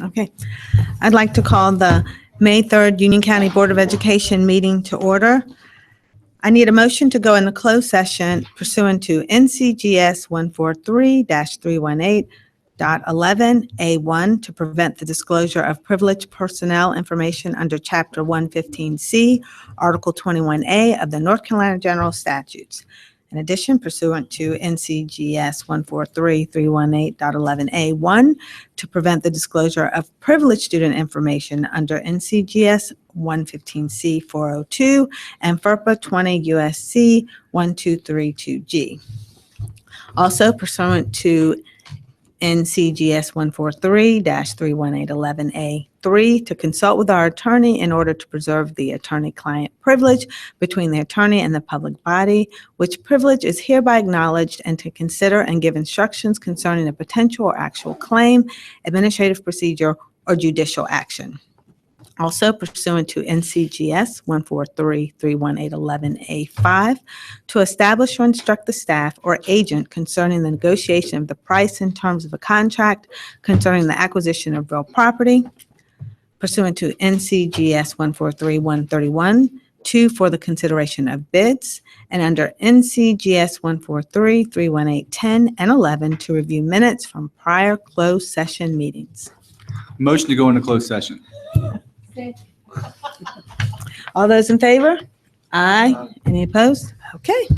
Okay. I'd like to call the May 3rd Union County Board of Education meeting to order. I need a motion to go into closed session pursuant to NCGS 143-318.11A1 to prevent the disclosure of privileged personnel information under Chapter 115C, Article 21A of the North Carolina General Statutes. In addition, pursuant to NCGS 143-318.11A1 to prevent the disclosure of privileged student information under NCGS 115C 402 and FERPA 20 USC 1232G. Also pursuant to NCGS 143-31811A3 to consult with our attorney in order to preserve the attorney-client privilege between the attorney and the public body, which privilege is hereby acknowledged, and to consider and give instructions concerning a potential or actual claim, administrative procedure, or judicial action. Also pursuant to NCGS 143-31811A5 to establish or instruct the staff or agent concerning the negotiation of the price and terms of a contract concerning the acquisition of real property. Pursuant to NCGS 143-131, for the consideration of bids, and under NCGS 143-31810 and 11 to review minutes from prior closed session meetings. Motion to go into closed session. All those in favor? Aye. Any opposed? Okay.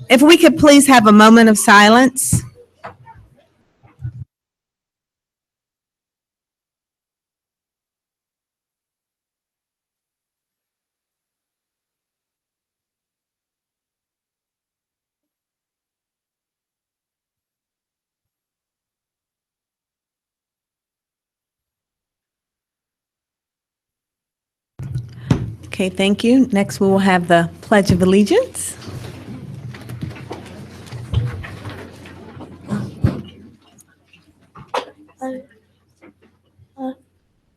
If we could please have a moment of silence. Okay, thank you. Next, we will have the Pledge of Allegiance.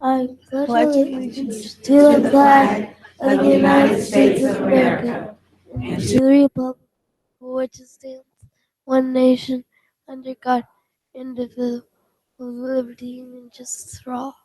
I pledge allegiance to the flag of the United States of America and to the republic for which it stands, one nation, under God, indivisible, with liberty and justice for all.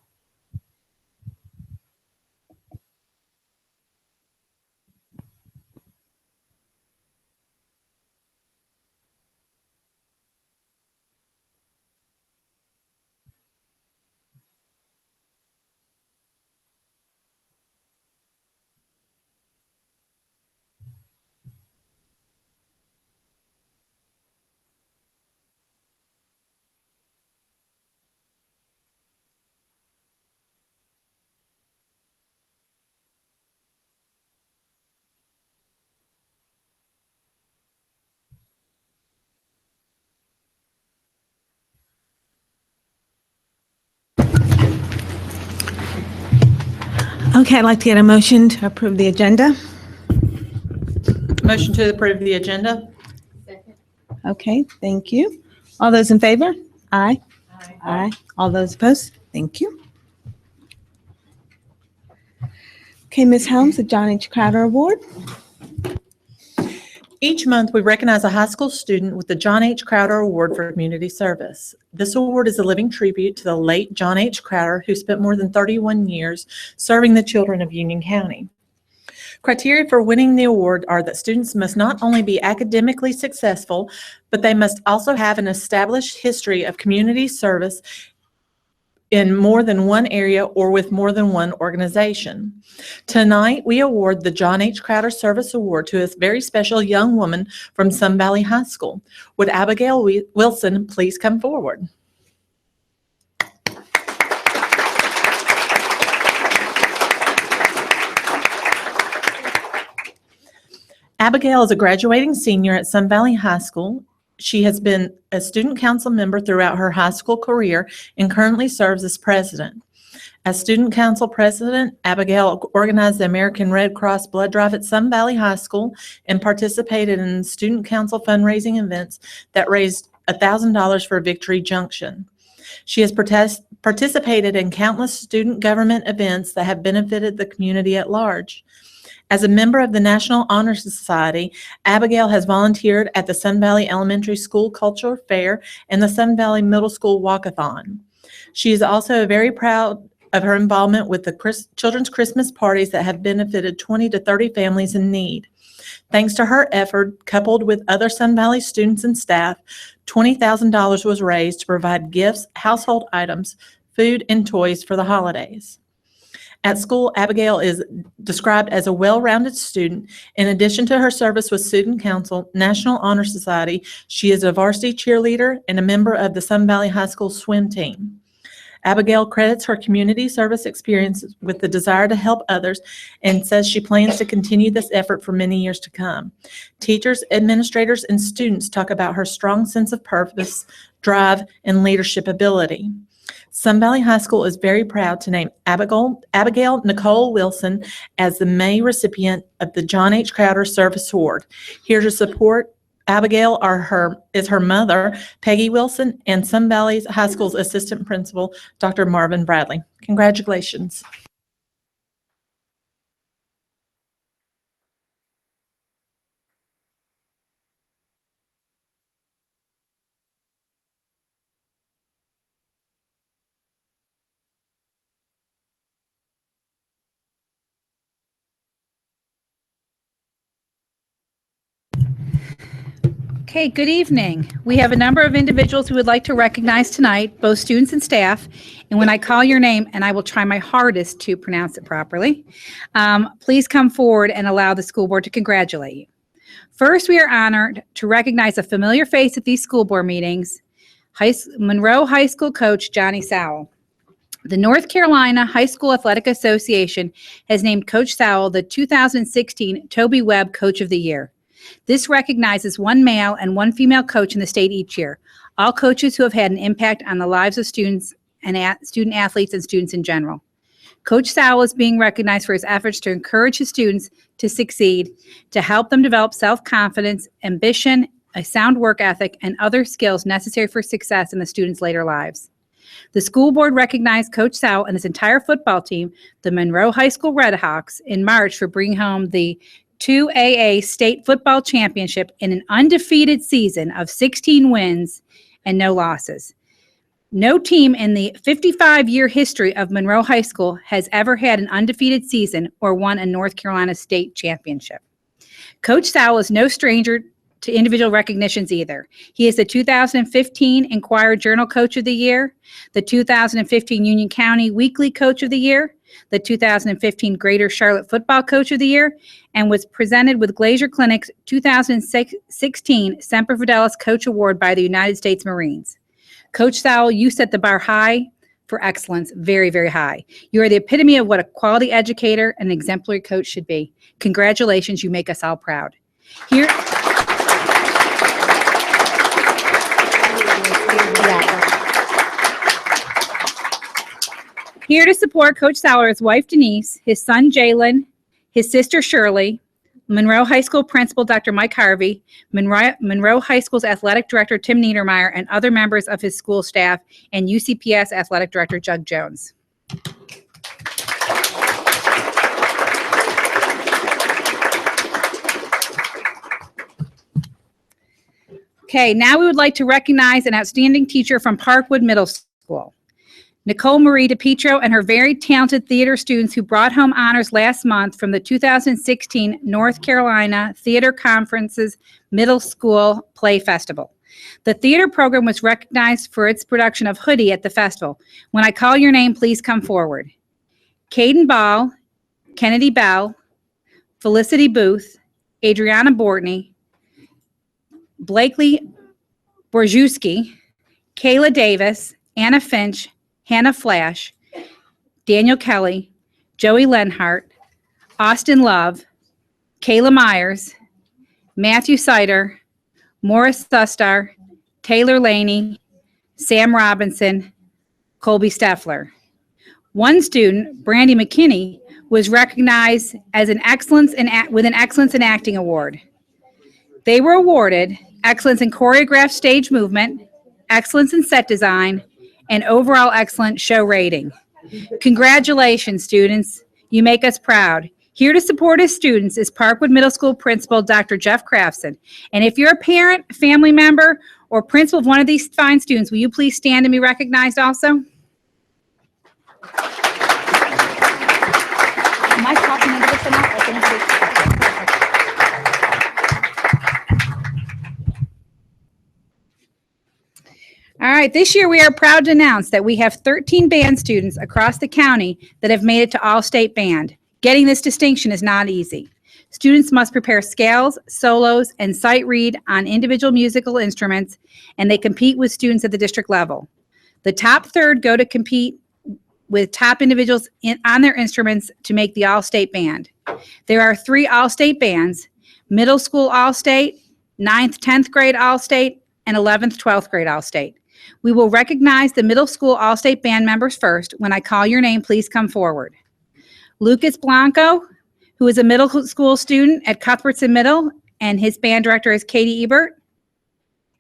Okay, I'd like to get a motion to approve the agenda. Motion to approve the agenda? Okay, thank you. All those in favor? Aye. Aye. All those opposed? Thank you. Okay, Ms. Helms, the John H. Crowder Award. Each month, we recognize a high school student with the John H. Crowder Award for Community Service. This award is a living tribute to the late John H. Crowder, who spent more than 31 years serving the children of Union County. Criteria for winning the award are that students must not only be academically successful, but they must also have an established history of community service in more than one area or with more than one organization. Tonight, we award the John H. Crowder Service Award to a very special young woman from Sun Valley High School. Would Abigail Wilson please come forward? Abigail is a graduating senior at Sun Valley High School. She has been a student council member throughout her high school career and currently serves as president. As student council president, Abigail organized the American Red Cross blood drive at Sun Valley High School and participated in student council fundraising events that raised $1,000 for Victory Junction. She has participated in countless student government events that have benefited the community at large. As a member of the National Honor Society, Abigail has volunteered at the Sun Valley Elementary School Culture Fair and the Sun Valley Middle School Walkathon. She is also very proud of her involvement with the children's Christmas parties that have benefited 20 to 30 families in need. Thanks to her effort, coupled with other Sun Valley students and staff, $20,000 was raised to provide gifts, household items, food, and toys for the holidays. At school, Abigail is described as a well-rounded student. In addition to her service with Student Council, National Honor Society, she is a varsity cheerleader and a member of the Sun Valley High School swim team. Abigail credits her community service experiences with the desire to help others and says she plans to continue this effort for many years to come. Teachers, administrators, and students talk about her strong sense of purpose, drive, and leadership ability. Sun Valley High School is very proud to name Abigail Nicole Wilson as the May recipient of the John H. Crowder Service Award. Here to support Abigail is her mother, Peggy Wilson, and Sun Valley High School's assistant principal, Dr. Marvin Bradley. Congratulations. Okay, good evening. We have a number of individuals we would like to recognize tonight, both students and staff. And when I call your name, and I will try my hardest to pronounce it properly, please come forward and allow the school board to congratulate you. First, we are honored to recognize a familiar face at these school board meetings, Monroe High School coach Johnny Sowell. The North Carolina High School Athletic Association has named Coach Sowell the 2016 Toby Webb Coach of the Year. This recognizes one male and one female coach in the state each year, all coaches who have had an impact on the lives of students and student athletes and students in general. Coach Sowell is being recognized for his efforts to encourage his students to succeed, to help them develop self-confidence, ambition, a sound work ethic, and other skills necessary for success in the students' later lives. The school board recognized Coach Sowell and his entire football team, the Monroe High School Redhawks, in March for bringing home the 2AA State Football Championship in an undefeated season of 16 wins and no losses. No team in the 55-year history of Monroe High School has ever had an undefeated season or won a North Carolina state championship. Coach Sowell is no stranger to individual recognitions either. He is the 2015 Enquirer Journal Coach of the Year, the 2015 Union County Weekly Coach of the Year, the 2015 Greater Charlotte Football Coach of the Year, and was presented with Glazier Clinic's 2016 Semper Fidelis Coach Award by the United States Marines. Coach Sowell, you set the bar high for excellence, very, very high. You are the epitome of what a quality educator and exemplary coach should be. Congratulations, you make us all proud. Here to support Coach Sowell, his wife Denise, his son Jalen, his sister Shirley, Monroe High School Principal Dr. Mike Harvey, Monroe High School's Athletic Director Tim Niedermeyer, and other members of his school staff, and UCPS Athletic Director Jug Jones. Okay, now we would like to recognize an outstanding teacher from Parkwood Middle School. Nicole Marie DePietro and her very talented theater students who brought home honors last month from the 2016 North Carolina Theater Conference's Middle School Play Festival. The theater program was recognized for its production of Hoodie at the festival. When I call your name, please come forward. Caden Ball, Kennedy Bell, Felicity Booth, Adriana Bortney, Blakely Borjewski, Kayla Davis, Anna Finch, Hannah Flash, Daniel Kelly, Joey Lenhart, Austin Love, Kayla Myers, Matthew Sider, Morris Sustar, Taylor Laney, Sam Robinson, Colby Steffler. One student, Brandy McKinney, was recognized as with an Excellence in Acting Award. They were awarded Excellence in Choreographed Stage Movement, Excellence in Set Design, and Overall Excellent Show Rating. Congratulations, students. You make us proud. Here to support his students is Parkwood Middle School Principal Dr. Jeff Crafson. And if you're a parent, family member, or principal of one of these fine students, will you please stand and be recognized also? Am I talking into this enough? All right, this year we are proud to announce that we have 13 band students across the county that have made it to All-State Band. Getting this distinction is not easy. Students must prepare scales, solos, and sight read on individual musical instruments, and they compete with students at the district level. The top third go to compete with top individuals on their instruments to make the All-State Band. There are 3 All-State bands: middle school All-State, 9th, 10th grade All-State, and 11th, 12th grade All-State. We will recognize the middle school All-State band members first. When I call your name, please come forward. Lucas Blanco, who is a middle school student at Cuthbertson Middle, and his band director is Katie Ebert.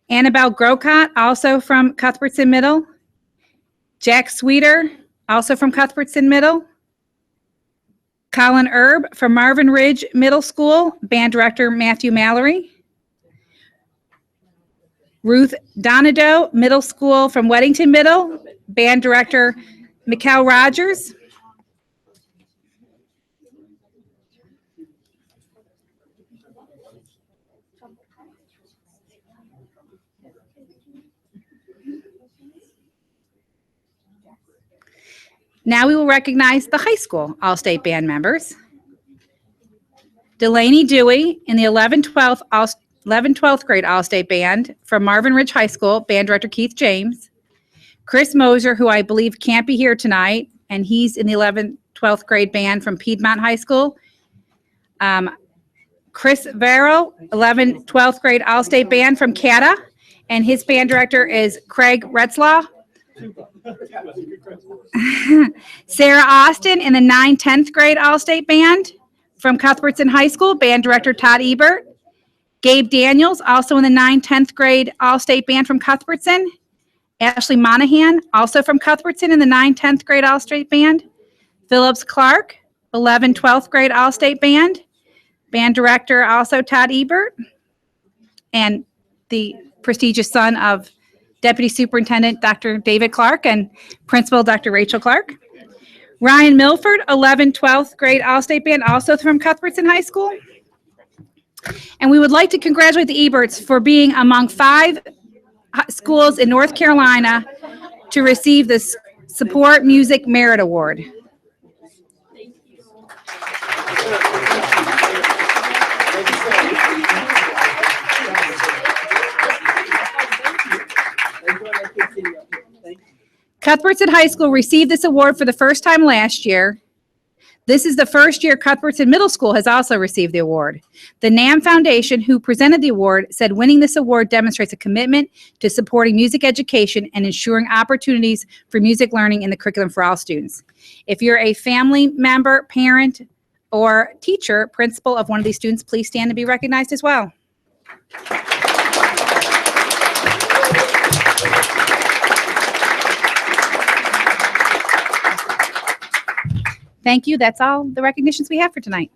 Annabelle Grocott, also from Cuthbertson Middle. Jack Sweeter, also from Cuthbertson Middle. Colin Erb from Marvin Ridge Middle School, band director Matthew Mallory. Ruth Donado, middle school from Weddington Middle, band director Mikkel Rogers. Now we will recognize the high school All-State Band members. Delaney Dewey in the 11th grade All-State Band from Marvin Ridge High School, Band Director Keith James. Chris Moser, who I believe can't be here tonight, and he's in the 12th grade band from Piedmont High School. Chris Vero, 12th grade All-State Band from CATA, and his band director is Craig Retzlaw. Sarah Austin in the 10th grade All-State Band from Cuthbertson High School, band director Todd Ebert. Gabe Daniels, also in the 10th grade All-State Band from Cuthbertson. Ashley Monahan, also from Cuthbertson in the 10th grade All-State Band. Phillips Clark, 12th grade All-State Band. Band director also Todd Ebert. And the prestigious son of Deputy Superintendent Dr. David Clark and Principal Dr. Rachel Clark. Ryan Milford, 12th grade All-State Band, also from Cuthbertson High School. And we would like to congratulate the Eberts for being among 5 schools in North Carolina to receive this Support Music Merit Award. Cuthbertson High School received this award for the first time last year. This is the first year Cuthbertson Middle School has also received the award. The NAM Foundation, who presented the award, said winning this award demonstrates a commitment to supporting music education and ensuring opportunities for music learning in the curriculum for all students. If you're a family member, parent, or teacher, principal of one of these students, please stand to be recognized as well. Thank you. That's all the recognitions we have for tonight.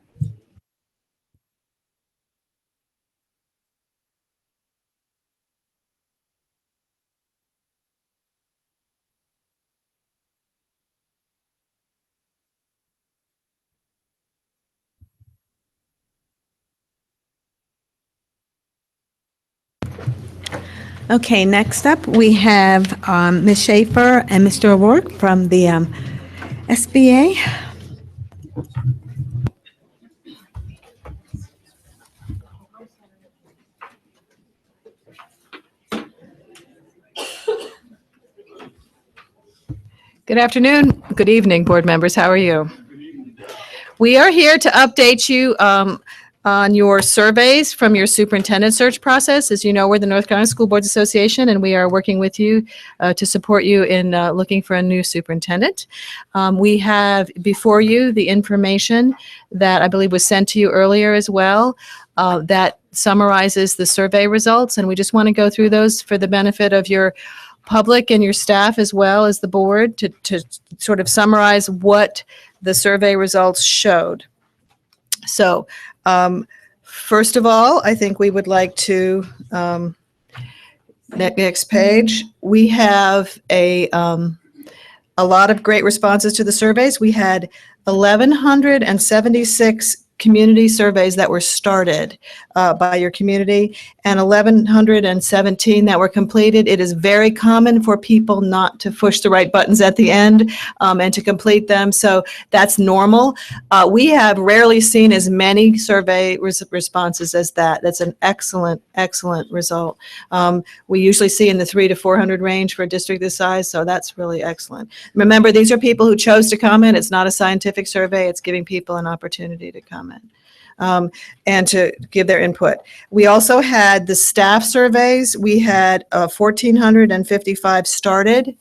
Okay, next up we have Ms. Schaefer and Mr. O'Rourke from the SBA. Good afternoon, good evening, board members. How are you? We are here to update you on your surveys from your superintendent search process. As you know, we're the North Carolina School Boards Association, and we are working with you to support you in looking for a new superintendent. We have before you the information that I believe was sent to you earlier as well that summarizes the survey results, and we just want to go through those for the benefit of your public and your staff as well as the board to sort of summarize what the survey results showed. So first of all, I think we would like to, next page, we have a lot of great responses to the surveys. We had 1,176 community surveys that were started by your community and 1,117 that were completed. It is very common for people not to push the right buttons at the end and to complete them, so that's normal. We have rarely seen as many survey responses as that. That's an excellent, excellent result. We usually see in the 300 to 400 range for a district this size, so that's really excellent. Remember, these are people who chose to comment. It's not a scientific survey. It's giving people an opportunity to comment. And to give their input. We also had the staff surveys. We had 1,455 started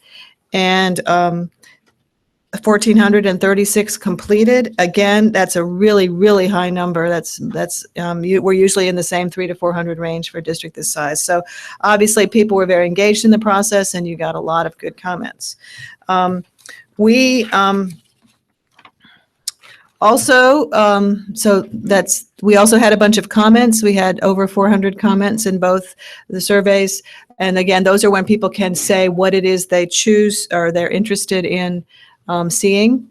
and 1,436 completed. Again, that's a really, really high number. We're usually in the same 300 to 400 range for a district this size. So obviously people were very engaged in the process and you got a lot of good comments. Also, we also had a bunch of comments. We had over 400 comments in both the surveys. And again, those are when people can say what it is they choose or they're interested in seeing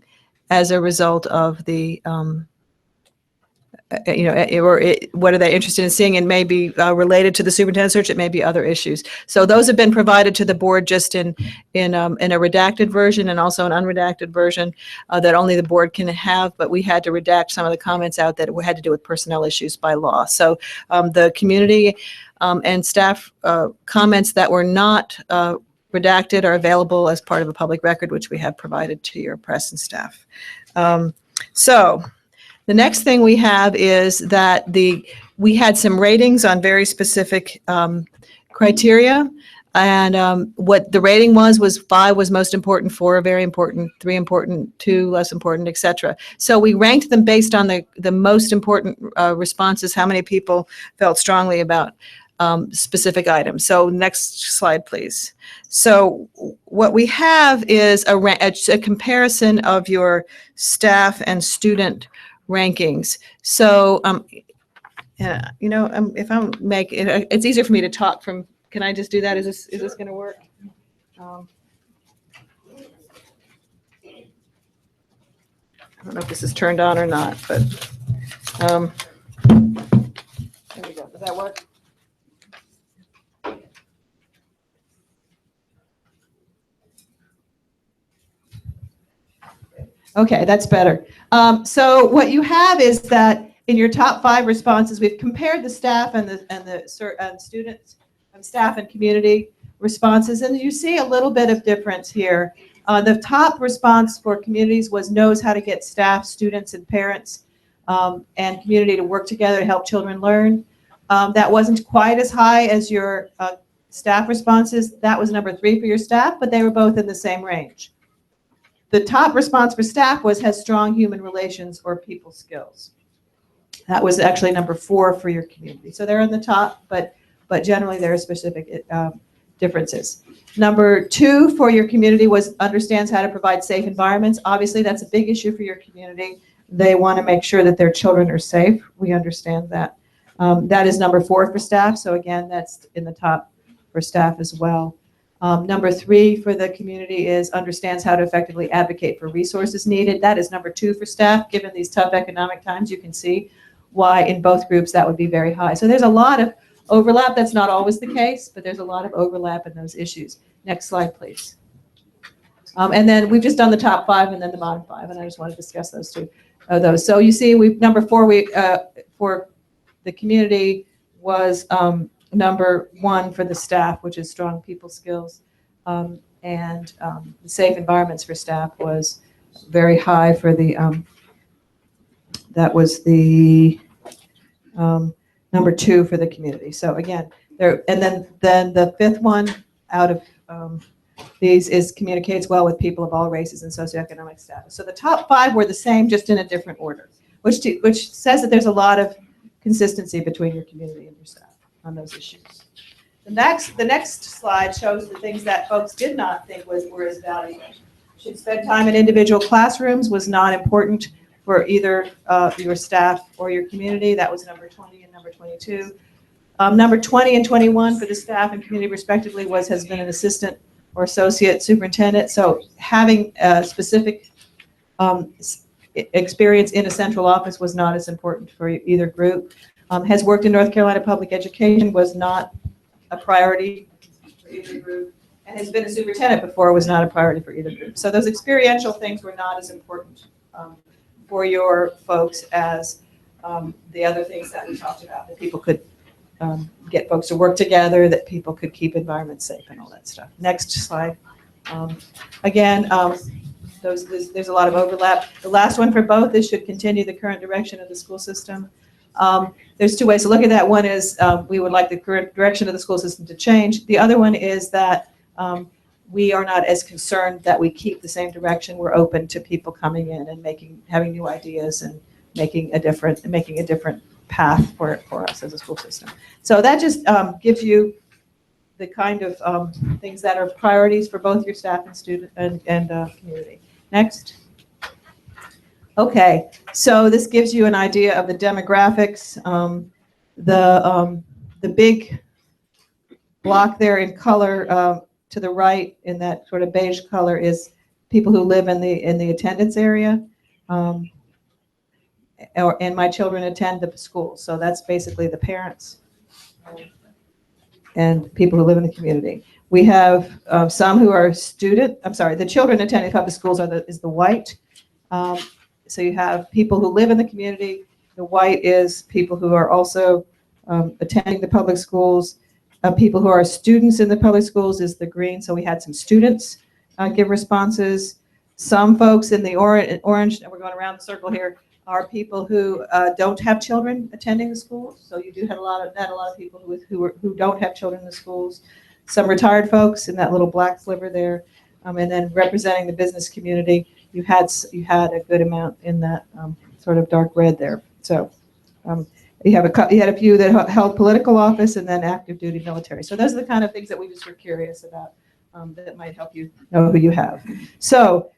as a result of the what are they interested in seeing, and maybe related to the superintendent search, it may be other issues. So those have been provided to the board just in a redacted version and also an unredacted version that only the board can have, but we had to redact some of the comments out that had to do with personnel issues by law. So the community and staff comments that were not redacted are available as part of a public record, which we have provided to your press and staff. So the next thing we have is that we had some ratings on very specific criteria. And what the rating was 5 was most important, 4 very important, 3 important, 2 less important, etc. So we ranked them based on the most important responses, how many people felt strongly about specific items. So next slide, please. So what we have is a comparison of your staff and student rankings. So, if I'm making it's easier for me to talk from. Can I just do that? Is this going to work? I don't know if this is turned on or not, but there we go. Does that work? Okay, that's better. So what you have is that in your top 5 responses, we've compared the staff and the students, and staff and community responses, and you see a little bit of difference here. The top response for communities was knows how to get staff, students, and parents and community to work together to help children learn. That wasn't quite as high as your staff responses. That was number 3 for your staff, but they were both in the same range. The top response for staff was has strong human relations or people skills. That was actually number 4 for your community. So they're in the top, but generally there are specific differences. Number 2 for your community was understands how to provide safe environments. Obviously, that's a big issue for your community. They want to make sure that their children are safe. We understand that. That is number 4 for staff. So again, that's in the top for staff as well. Number 3 for the community is understands how to effectively advocate for resources needed. That is number 2 for staff. Given these tough economic times, you can see why in both groups that would be very high. So there's a lot of overlap. That's not always the case, but there's a lot of overlap in those issues. Next slide, please. And then we've just done the top 5 and then the bottom 5, and I just want to discuss those two. So you see, number 4 for the community was number 1 for the staff, which is strong people skills, and the safe environments for staff was very high for the. That was the number 2 for the community. So again, and then the 5th one out of these is communicates well with people of all races and socioeconomic status. So the top 5 were the same, just in a different order, which says that there's a lot of consistency between your community and your staff on those issues. The next slide shows the things that folks did not think were as valuable. Should spend time in individual classrooms was not important for either your staff or your community. That was number 20 and number 22. Number 20 and 21 for the staff and community respectively has been an assistant or associate superintendent. So having a specific experience in a central office was not as important for either group. Has worked in North Carolina public education was not a priority for either group. And has been a superintendent before was not a priority for either group. So those experiential things were not as important for your folks as the other things that we talked about, that people could get folks to work together, that people could keep environments safe and all that stuff. Next slide. Again, there's a lot of overlap. The last one for both is should continue the current direction of the school system. There's 2 ways to look at that. One is we would like the current direction of the school system to change. The other one is that we are not as concerned that we keep the same direction. We're open to people coming in and having new ideas and making a different path for us as a school system. So that just gives you the kind of things that are priorities for both your staff and student and community. Next. Okay, so this gives you an idea of the demographics. The big block there in color to the right in that sort of beige color is people who live in the attendance area. and my children attend the school. So that's basically the parents and people who live in the community. We have some who are the children attending public schools is the white. So you have people who live in the community. The white is people who are also attending the public schools. People who are students in the public schools is the green. So we had some students give responses. Some folks in the orange, and we're going around the circle here, are people who don't have children attending the schools. So you do have a lot of people who don't have children in the schools. Some retired folks in that little black sliver there, and then representing the business community, you had a good amount in that sort of dark red there. So you had a few that held political office and then active duty military. So those are the kind of things that we just were curious about that might help you know who you have. So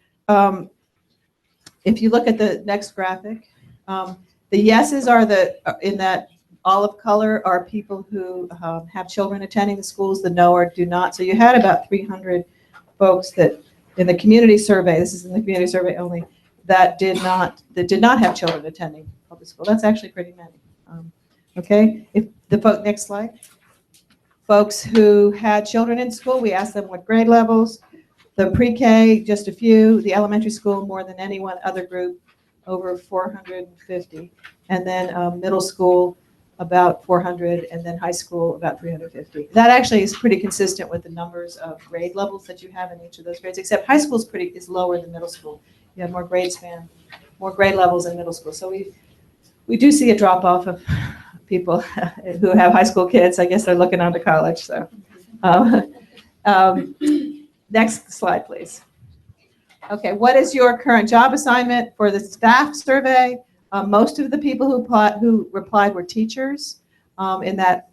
if you look at the next graphic, the yeses are in that olive color are people who have children attending the schools. The no do not. So you had about 300 folks that in the community survey, this is in the community survey only, that did not have children attending public school. That's actually pretty many. Okay, if the next slide. Folks who had children in school, we asked them what grade levels. The pre-K, just a few. The elementary school, more than any one other group, over 450. And then middle school, about 400, and then high school, about 350. That actually is pretty consistent with the numbers of grade levels that you have in each of those grades, except high school is lower than middle school. You have more grade span, more grade levels in middle school. So we do see a drop off of people who have high school kids. I guess they're looking on to college. So next slide, please. Okay, what is your current job assignment for the staff survey? Most of the people who replied were teachers in that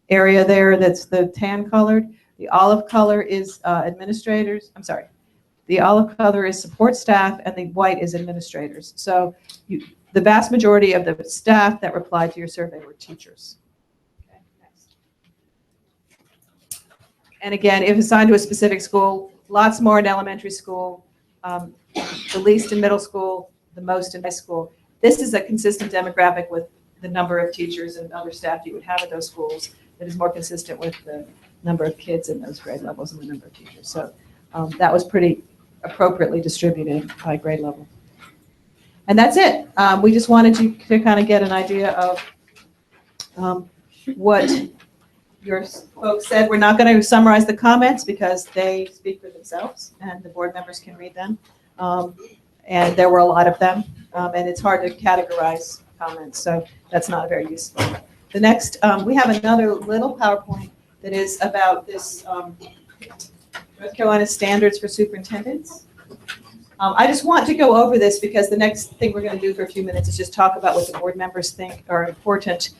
area there that's the tan colored. The olive color is administrators. I'm sorry. The olive color is support staff and the white is administrators. So the vast majority of the staff that replied to your survey were teachers. Okay, next. And again, if assigned to a specific school, lots more in elementary school, the least in middle school, the most in high school. This is a consistent demographic with the number of teachers and other staff you would have at those schools that is more consistent with the number of kids in those grade levels and the number of teachers. So that was pretty appropriately distributed by grade level. And that's it. We just wanted you to kind of get an idea of what your folks said. We're not going to summarize the comments because they speak for themselves and the board members can read them. And there were a lot of them. And it's hard to categorize comments, so that's not very useful. The next, we have another little PowerPoint that is about this North Carolina standards for superintendents. I just want to go over this because the next thing we're going to do for a few minutes is just talk about what the board members think are important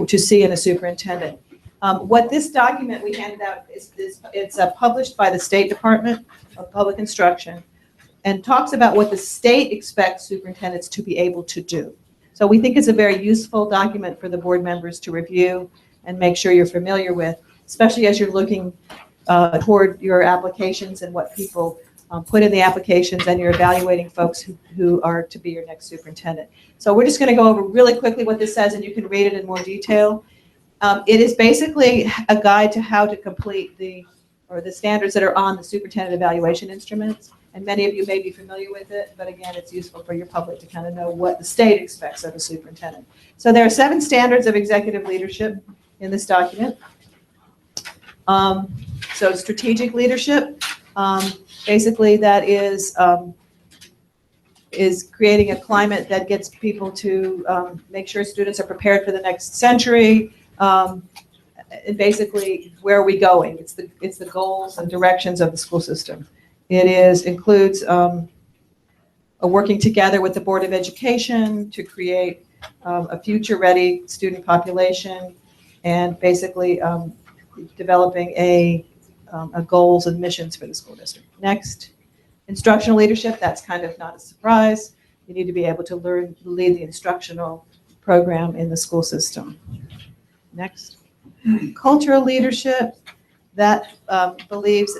to see in a superintendent. What this document we handed out it's published by the State Department of Public Instruction and talks about what the state expects superintendents to be able to do. So we think it's a very useful document for the board members to review and make sure you're familiar with, especially as you're looking toward your applications and what people put in the applications and you're evaluating folks who are to be your next superintendent. So we're just going to go over really quickly what this says and you can read it in more detail. It is basically a guide to how to complete the standards that are on the superintendent evaluation instruments. And many of you may be familiar with it, but again, it's useful for your public to kind of know what the state expects of a superintendent. So there are 7 standards of executive leadership in this document. So strategic leadership, basically that is creating a climate that gets people to make sure students are prepared for the next century. And basically, where are we going? It's the goals and directions of the school system. It includes a working together with the Board of Education to create a future-ready student population, and basically developing a goals and missions for the school district. Next, instructional leadership. That's kind of not a surprise. You need to be able to lead the instructional program in the school system. Next, cultural leadership. That believes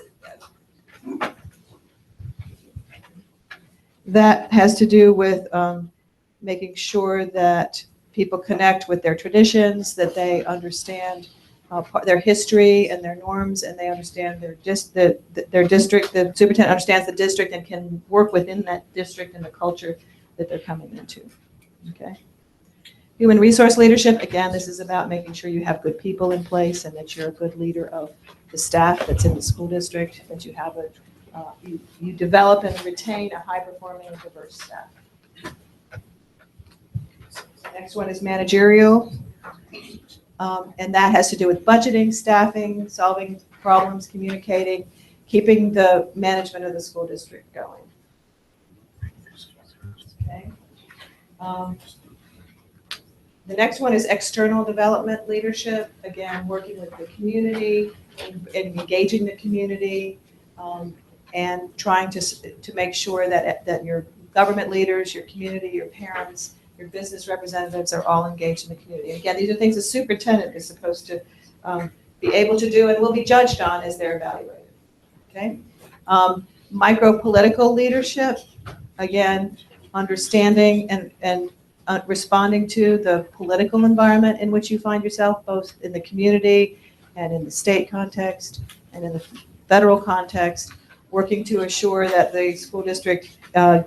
that has to do with making sure that people connect with their traditions, that they understand their history and their norms, and they understand their district. The superintendent understands the district and can work within that district and the culture that they're coming into. Okay. Human resource leadership, again, this is about making sure you have good people in place and that you're a good leader of the staff that's in the school district, that you have you develop and retain a high-performing and diverse staff. The next one is managerial, and that has to do with budgeting, staffing, solving problems, communicating, keeping the management of the school district going. Okay. The next one is external development leadership, again, working with the community and engaging the community, and trying to make sure that your government leaders, your community, your parents, your business representatives are all engaged in the community. Again, these are things the superintendent is supposed to be able to do and will be judged on as they're evaluated. Okay. Micro-political leadership, again, understanding and responding to the political environment in which you find yourself, both in the community and in the state context and in the federal context, working to assure that the school district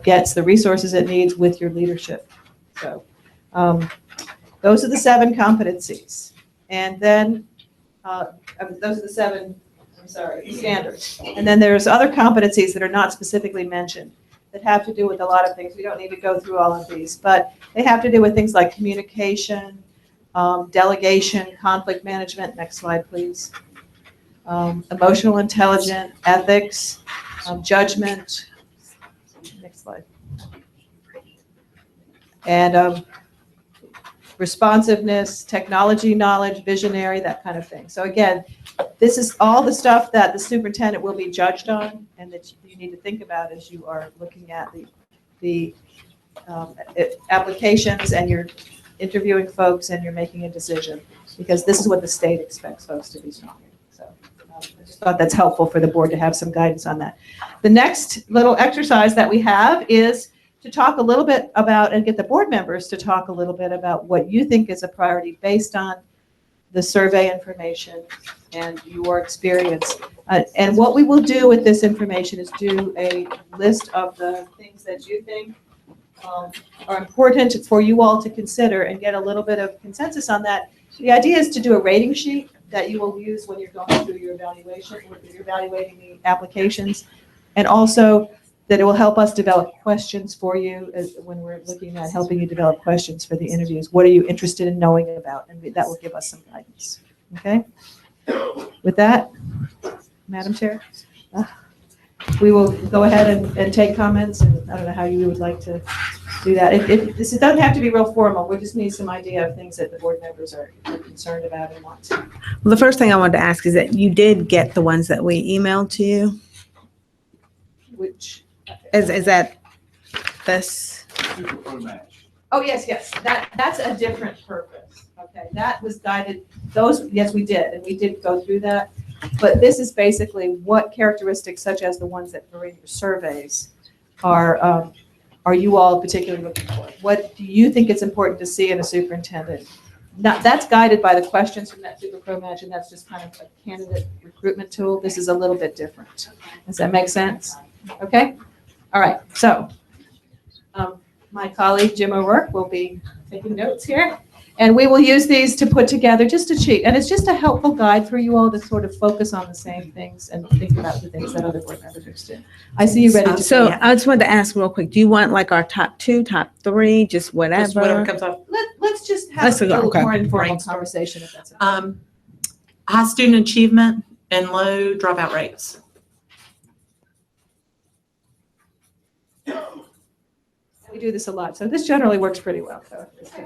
gets the resources it needs with your leadership. So those are the 7 competencies. And then those are the 7, standards. And then there's other competencies that are not specifically mentioned that have to do with a lot of things. We don't need to go through all of these, but they have to do with things like communication, delegation, conflict management. Next slide, please. Emotional intelligence, ethics, judgment. Next slide. And responsiveness, technology knowledge, visionary, that kind of thing. So again, this is all the stuff that the superintendent will be judged on and that you need to think about as you are looking at the applications and you're interviewing folks and you're making a decision, because this is what the state expects folks to be strong in. So I just thought that's helpful for the board to have some guidance on that. The next little exercise that we have is to talk a little bit about and get the board members to talk a little bit about what you think is a priority based on the survey information and your experience. And what we will do with this information is do a list of the things that you think are important for you all to consider and get a little bit of consensus on that. The idea is to do a rating sheet that you will use when you're going through your evaluation, when you're evaluating the applications, and also that it will help us develop questions for you when we're looking at helping you develop questions for the interviews. What are you interested in knowing about? And that will give us some guidance. Okay? With that, Madam Chair, we will go ahead and take comments, and I don't know how you would like to do that. This doesn't have to be real formal. We just need some idea of things that the board members are concerned about and want to. Well, the first thing I wanted to ask is that you did get the ones that we emailed to you? Which? Is that this? Oh, yes. That's a different purpose. Okay, that was guided. Those, yes, we did, and we did go through that. But this is basically what characteristics, such as the ones that were in your surveys, are you all particularly looking for? What do you think it's important to see in a superintendent? Now, that's guided by the questions from that Super Pro Match, and that's just kind of a candidate recruitment tool. This is a little bit different. Does that make sense? Okay. All right. So my colleague Jim O'Rourke will be taking notes here, and we will use these to put together just a sheet. And it's just a helpful guide for you all to sort of focus on the same things and think about the things that other board members are interested in. I see you ready to. So I just wanted to ask real quick, do you want like our top 2, top 3, just whatever? Just whatever comes up. Let's just have a little more informal conversation if that's okay. High student achievement and low dropout rates. We do this a lot, so this generally works pretty well. So it's good.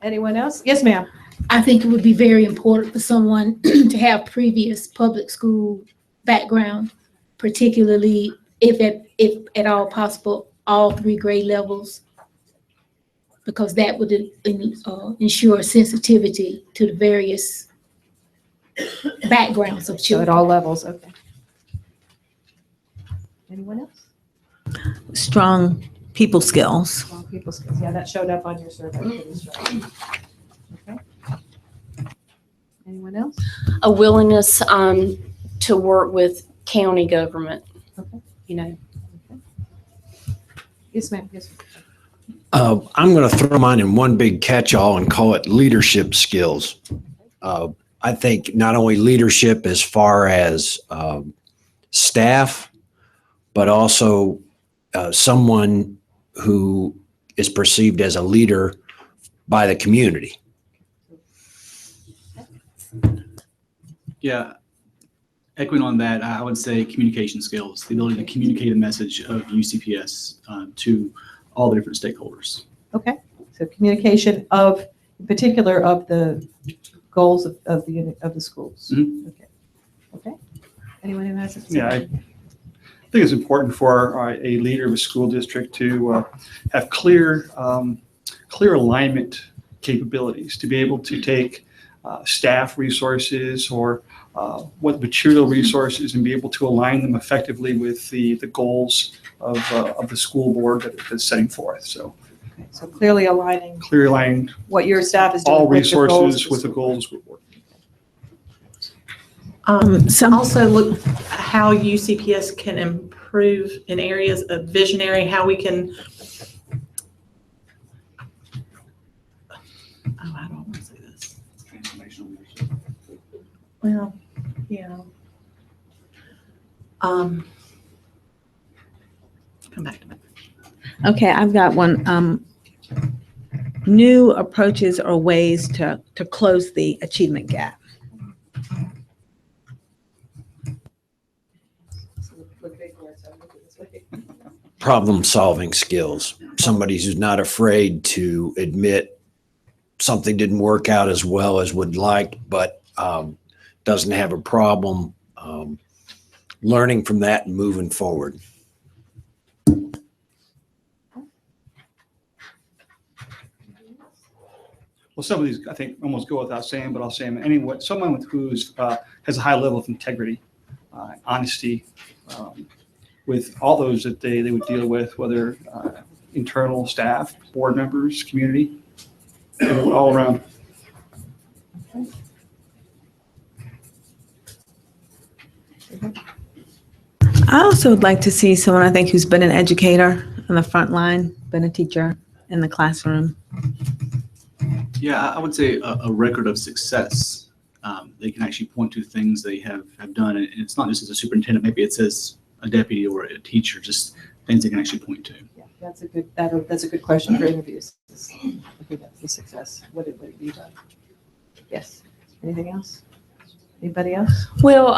Anyone else? Yes, ma'am. I think it would be very important for someone to have previous public school background, particularly if at all possible, all 3 grade levels, because that would ensure sensitivity to the various backgrounds of So at children. all levels, okay. Anyone else? Strong people skills. Strong people skills. Yeah, that showed up on your survey. Pretty strong. Okay. Anyone else? A willingness to work with county government. Okay. You know, Yes, ma'am. Yes. I'm going to throw mine in one big catch-all and call it leadership skills. I think not only leadership as far as staff, but also someone who is perceived as a leader by the community. Yeah. Echoing on that, I would say communication skills, the ability to communicate a message of UCPS to all the different stakeholders. Okay. So communication of, in particular, of the goals of the schools. Mhm. Okay. Okay. Anyone who has a Yeah, I think it's important for a leader of a school district to have clear alignment capabilities, to be able to take staff resources or what material resources and be able to align them effectively with the goals of the school board that is setting forth. So Okay. So clearly aligning clear aligned what your staff is doing all with the goals resources of with the school. goals of the board. Some Also look how UCPS can improve in areas of visionary, how we can, I don't want to say this. Transformational leadership. Well, yeah. Come back to me. Okay, I've got one. New approaches or ways to close the achievement gap. Problem-solving skills. Somebody who's not afraid to admit something didn't work out as well as would like, but doesn't have a problem. Learning from that and moving forward. Well, some of these, I think, almost go without saying, but I'll say them anyway. Someone who's has a high level of integrity, honesty, with all those that they would deal with, whether internal staff, board members, community, all around. I also would like to see someone, I think, who's been an educator on the front line, been a teacher in the classroom. Yeah, I would say a record of success. They can actually point to things they have done. And it's not just as a superintendent, maybe it's as a deputy or a teacher, just things they can actually point to. Yeah, that's a good question for interviews. Okay, that's the success. What did you do? Yes. Anything else? Anybody else? well,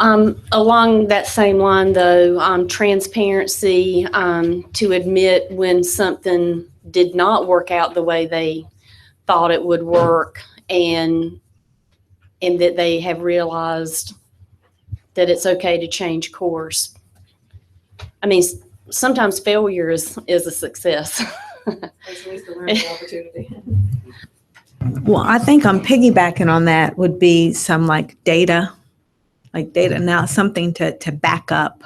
along that same line though, transparency, to admit when something did not work out the way they thought it would work, and that they have realized that it's okay to change course. I mean, sometimes failure is a success. That's at least a learning opportunity. Well, I think I'm piggybacking on that would be some data now, something to back up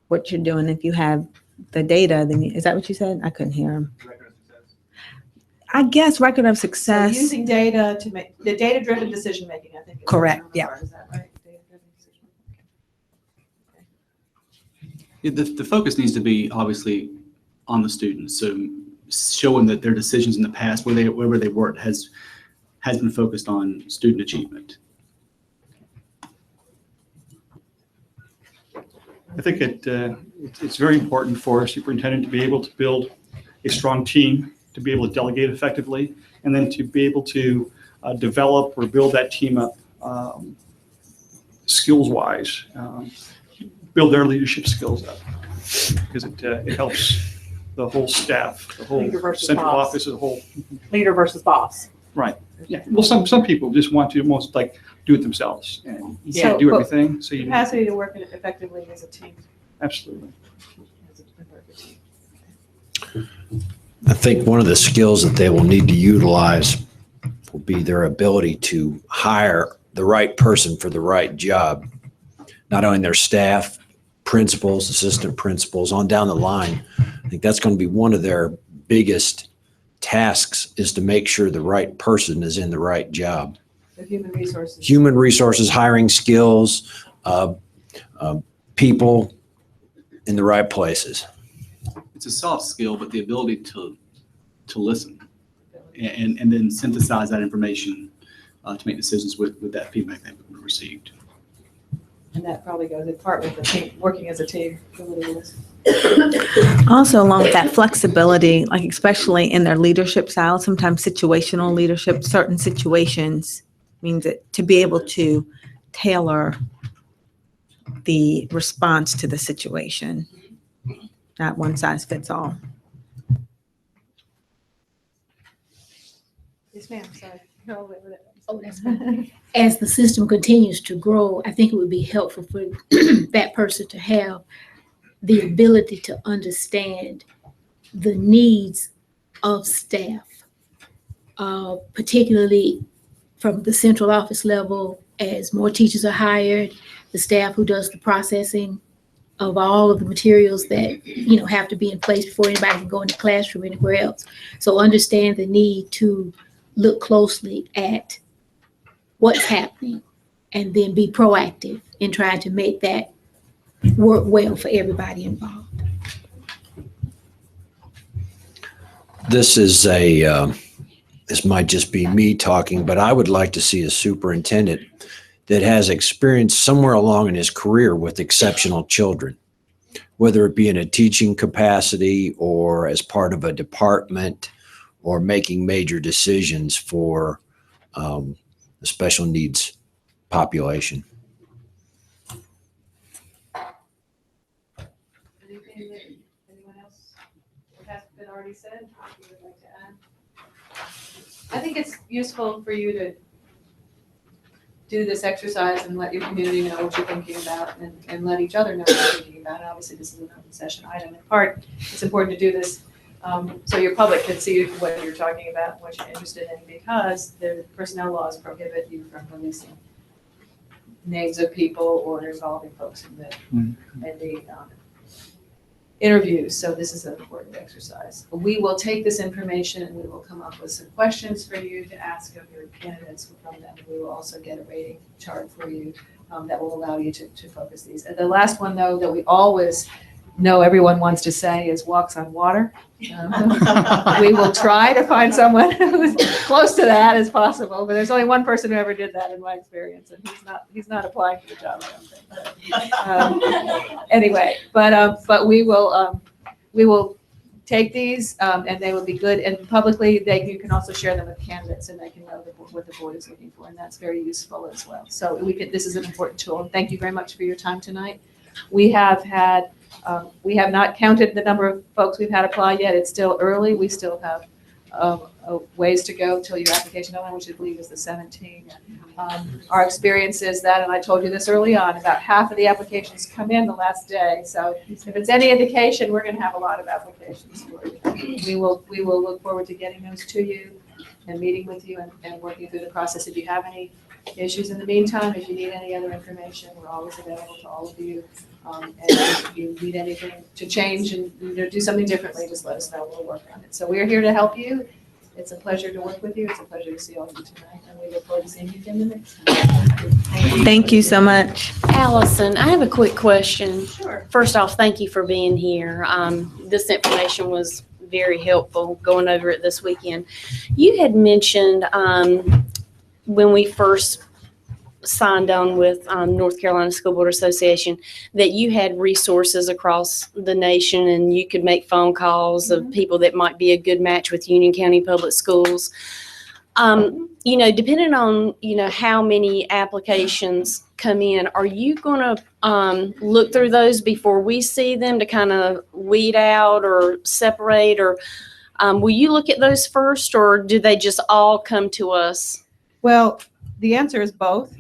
what you're doing. If you have the data, then is that what you said? I couldn't hear him. I guess record of So success. using data to make the data-driven decision-making, I think. is Correct, the term yeah. Is that right? Data-driven decision-making. Yeah, the focus needs to be obviously on the students. So showing that their decisions in the past, wherever they worked, has been focused on student achievement. I think it's very important for a superintendent to be able to build a strong team, to be able to delegate effectively, and then to be able to develop or build that team up skills-wise, build their leadership skills up, because it helps the whole staff, the whole Leader versus central boss. office as a whole. Leader versus boss. Right. Yeah. Well, some people just want to almost do it themselves, and you Yeah. can't do But everything. So you Capacity to work effectively as a team. absolutely. As a member of a team. I think one of the skills that they will need to utilize will be their ability to hire the right person for the right job, not only their staff, principals, assistant principals, on down the line. I think that's going to be one of their biggest tasks, is to make sure the right person is in the right job. The human resources. Human resources, hiring skills, people in the right places. It's a soft skill, but the ability to listen and then synthesize that information to make decisions with that feedback that we received. And that probably goes in part with the team, working as a team. Also, along with that flexibility, like especially in their leadership style, sometimes situational leadership, certain situations means that to be able to tailor the response to the situation, not one size fits all. Yes, ma'am, sorry. No, wait, wait. Oh, that's fine. As the system continues to grow, I think it would be helpful for that person to have the ability to understand the needs of staff, particularly from the central office level. As more teachers are hired, the staff who does the processing of all of the materials that, you know, have to be in place before anybody can go in the classroom or anywhere else. So understand the need to look closely at what's happening and then be proactive in trying to make that work well for everybody involved. This is this might just be me talking, but I would like to see a superintendent that has experience somewhere along in his career with exceptional children, whether it be in a teaching capacity or as part of a department or making major decisions for the special needs population. Anything that anyone else has been already said you would like to add? I think it's useful for you to do this exercise and let your community know what you're thinking about and let each other know what you're thinking about. And obviously, this is an open session item. In part, it's important to do this so your public can see what you're talking about and what you're interested in, because the personnel laws prohibit you from releasing names of people or involving folks in the interviews. So this is an important exercise. We will take this information and we will come up with some questions for you to ask of your candidates from them. We will also get a rating chart for you that will allow you to focus these. And the last one, though, that we always know everyone wants to say is walks on water. We will try to find someone who's close to that as possible, but there's only one person who ever did that in my experience, and he's not applying for the job, I don't think. Anyway, but we will take these and they will be good, and publicly you can also share them with candidates and they can know what the board is looking for, and that's very useful as well. So this is an important tool, and thank you very much for your time tonight. We have not counted the number of folks we've had apply yet. It's still early. We still have a ways to go till your application deadline, which I believe is the 17th. Our experience is that, and I told you this early on, about half of the applications come in the last day. So if it's any indication, we're going to have a lot of applications for you. We will look forward to getting those to you and meeting with you and working through the process. If you have any issues in the meantime, if you need any other information, we're always available to all of you. And if you need anything to change and do something differently, just let us know. We'll work on it. So we're here to help you. It's a pleasure to work with you. It's a pleasure to see all of you tonight, and we look forward to seeing you again the next time. Thank you so much. Allison, I have a quick question. Sure. First off, thank you for being here. This information was very helpful going over it this weekend. You had mentioned when we first signed on with North Carolina School Board Association that you had resources across the nation and you could make phone calls of people that might be a good match with Union County Public Schools. Depending on, how many applications come in, are you going to look through those before we see them to kind of weed out or separate, or will you look at those first, or do they just all come to us? Well, the answer is both.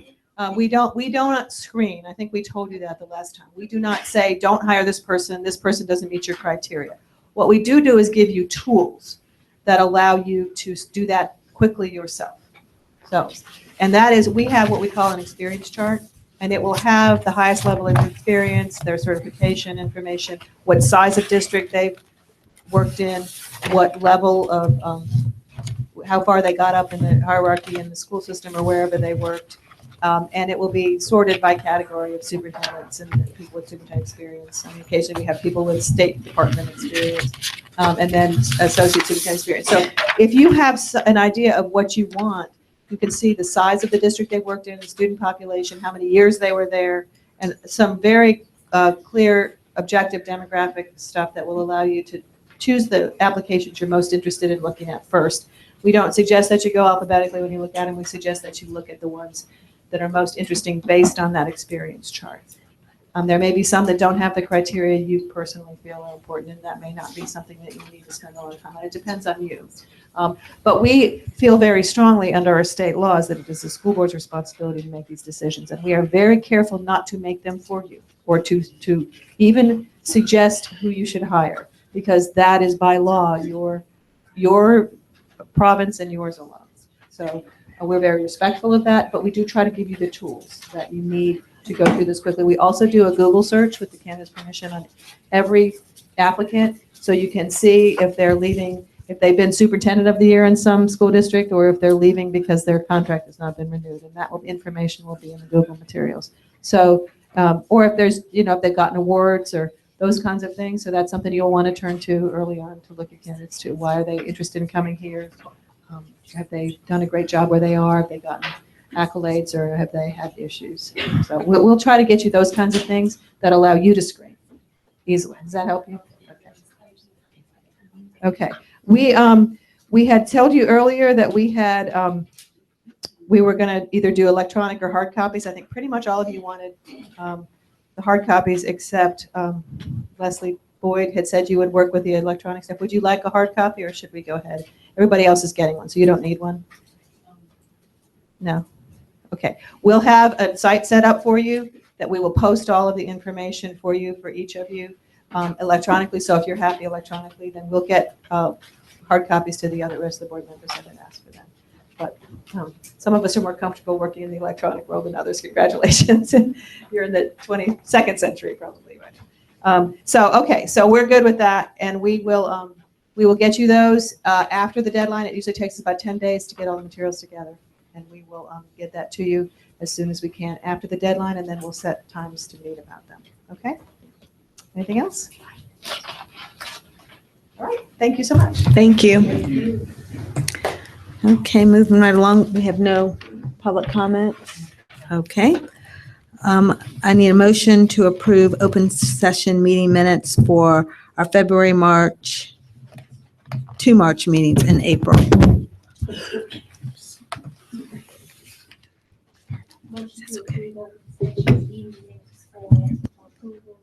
We don't screen. I think we told you that the last time. We do not say, don't hire this person doesn't meet your criteria. What we do is give you tools that allow you to do that quickly yourself. So, and that is, we have what we call an experience chart, and it will have the highest level of experience, their certification information, what size of district they've worked in, what level of, how far they got up in the hierarchy in the school system or wherever they worked. And it will be sorted by category of superintendents and people with superintendent experience. I mean, occasionally we have people with State Department experience, and then associate superintendent experience. So if you have an idea of what you want, you can see the size of the district they worked in, the student population, how many years they were there, and some very clear, objective demographic stuff that will allow you to choose the applications you're most interested in looking at first. We don't suggest that you go alphabetically when you look at them. We suggest that you look at the ones that are most interesting based on that experience chart. There may be some that don't have the criteria you personally feel are important, and that may not be something that you need to spend a lot of time on. It depends on you. But we feel very strongly under our state laws that it is the school board's responsibility to make these decisions, and we are very careful not to make them for you or to even suggest who you should hire, because that is by law your province and yours alone. So we're very respectful of that, but we do try to give you the tools that you need to go through this quickly. We also do a Google search with the candidate's permission on every applicant, so you can see if they're leaving, if they've been superintendent of the year in some school district, or if they're leaving because their contract has not been renewed, and that information will be in the Google materials. So, or if there's, if they've gotten awards or those kinds of things. So that's something you'll want to turn to early on to look at candidates to. Why are they interested in coming here? Have they done a great job where they are? Have they gotten accolades, or have they had issues? So we'll try to get you those kinds of things that allow you to screen easily. Does that help you? Okay. We had told you earlier that we had we were going to either do electronic or hard copies. I think pretty much all of you wanted the hard copies, except Leslie Boyd had said you would work with the electronic stuff. Would you like a hard copy, or should we go ahead? Everybody else is getting one, so you don't need one? No? Okay. We'll have a site set up for you that we will post all of the information for you, for each of you, electronically. So if you're happy electronically, then we'll get hard copies to the rest of the board members that have asked for them. But some of us are more comfortable working in the electronic world than others. Congratulations. You're in the 22nd century probably, right? So we're good with that, and we will get you those after the deadline. It usually takes us about 10 days to get all the materials together, and we will get that to you as soon as we can after the deadline, and then we'll set times to meet about them. Okay? Anything else? All right. Thank you so much. Thank you. Okay, moving right along. We have no public comment. Okay. I need a motion to approve open session meeting minutes for our February, March, 2 March meetings in April. Motion to approve open session meeting minutes for approval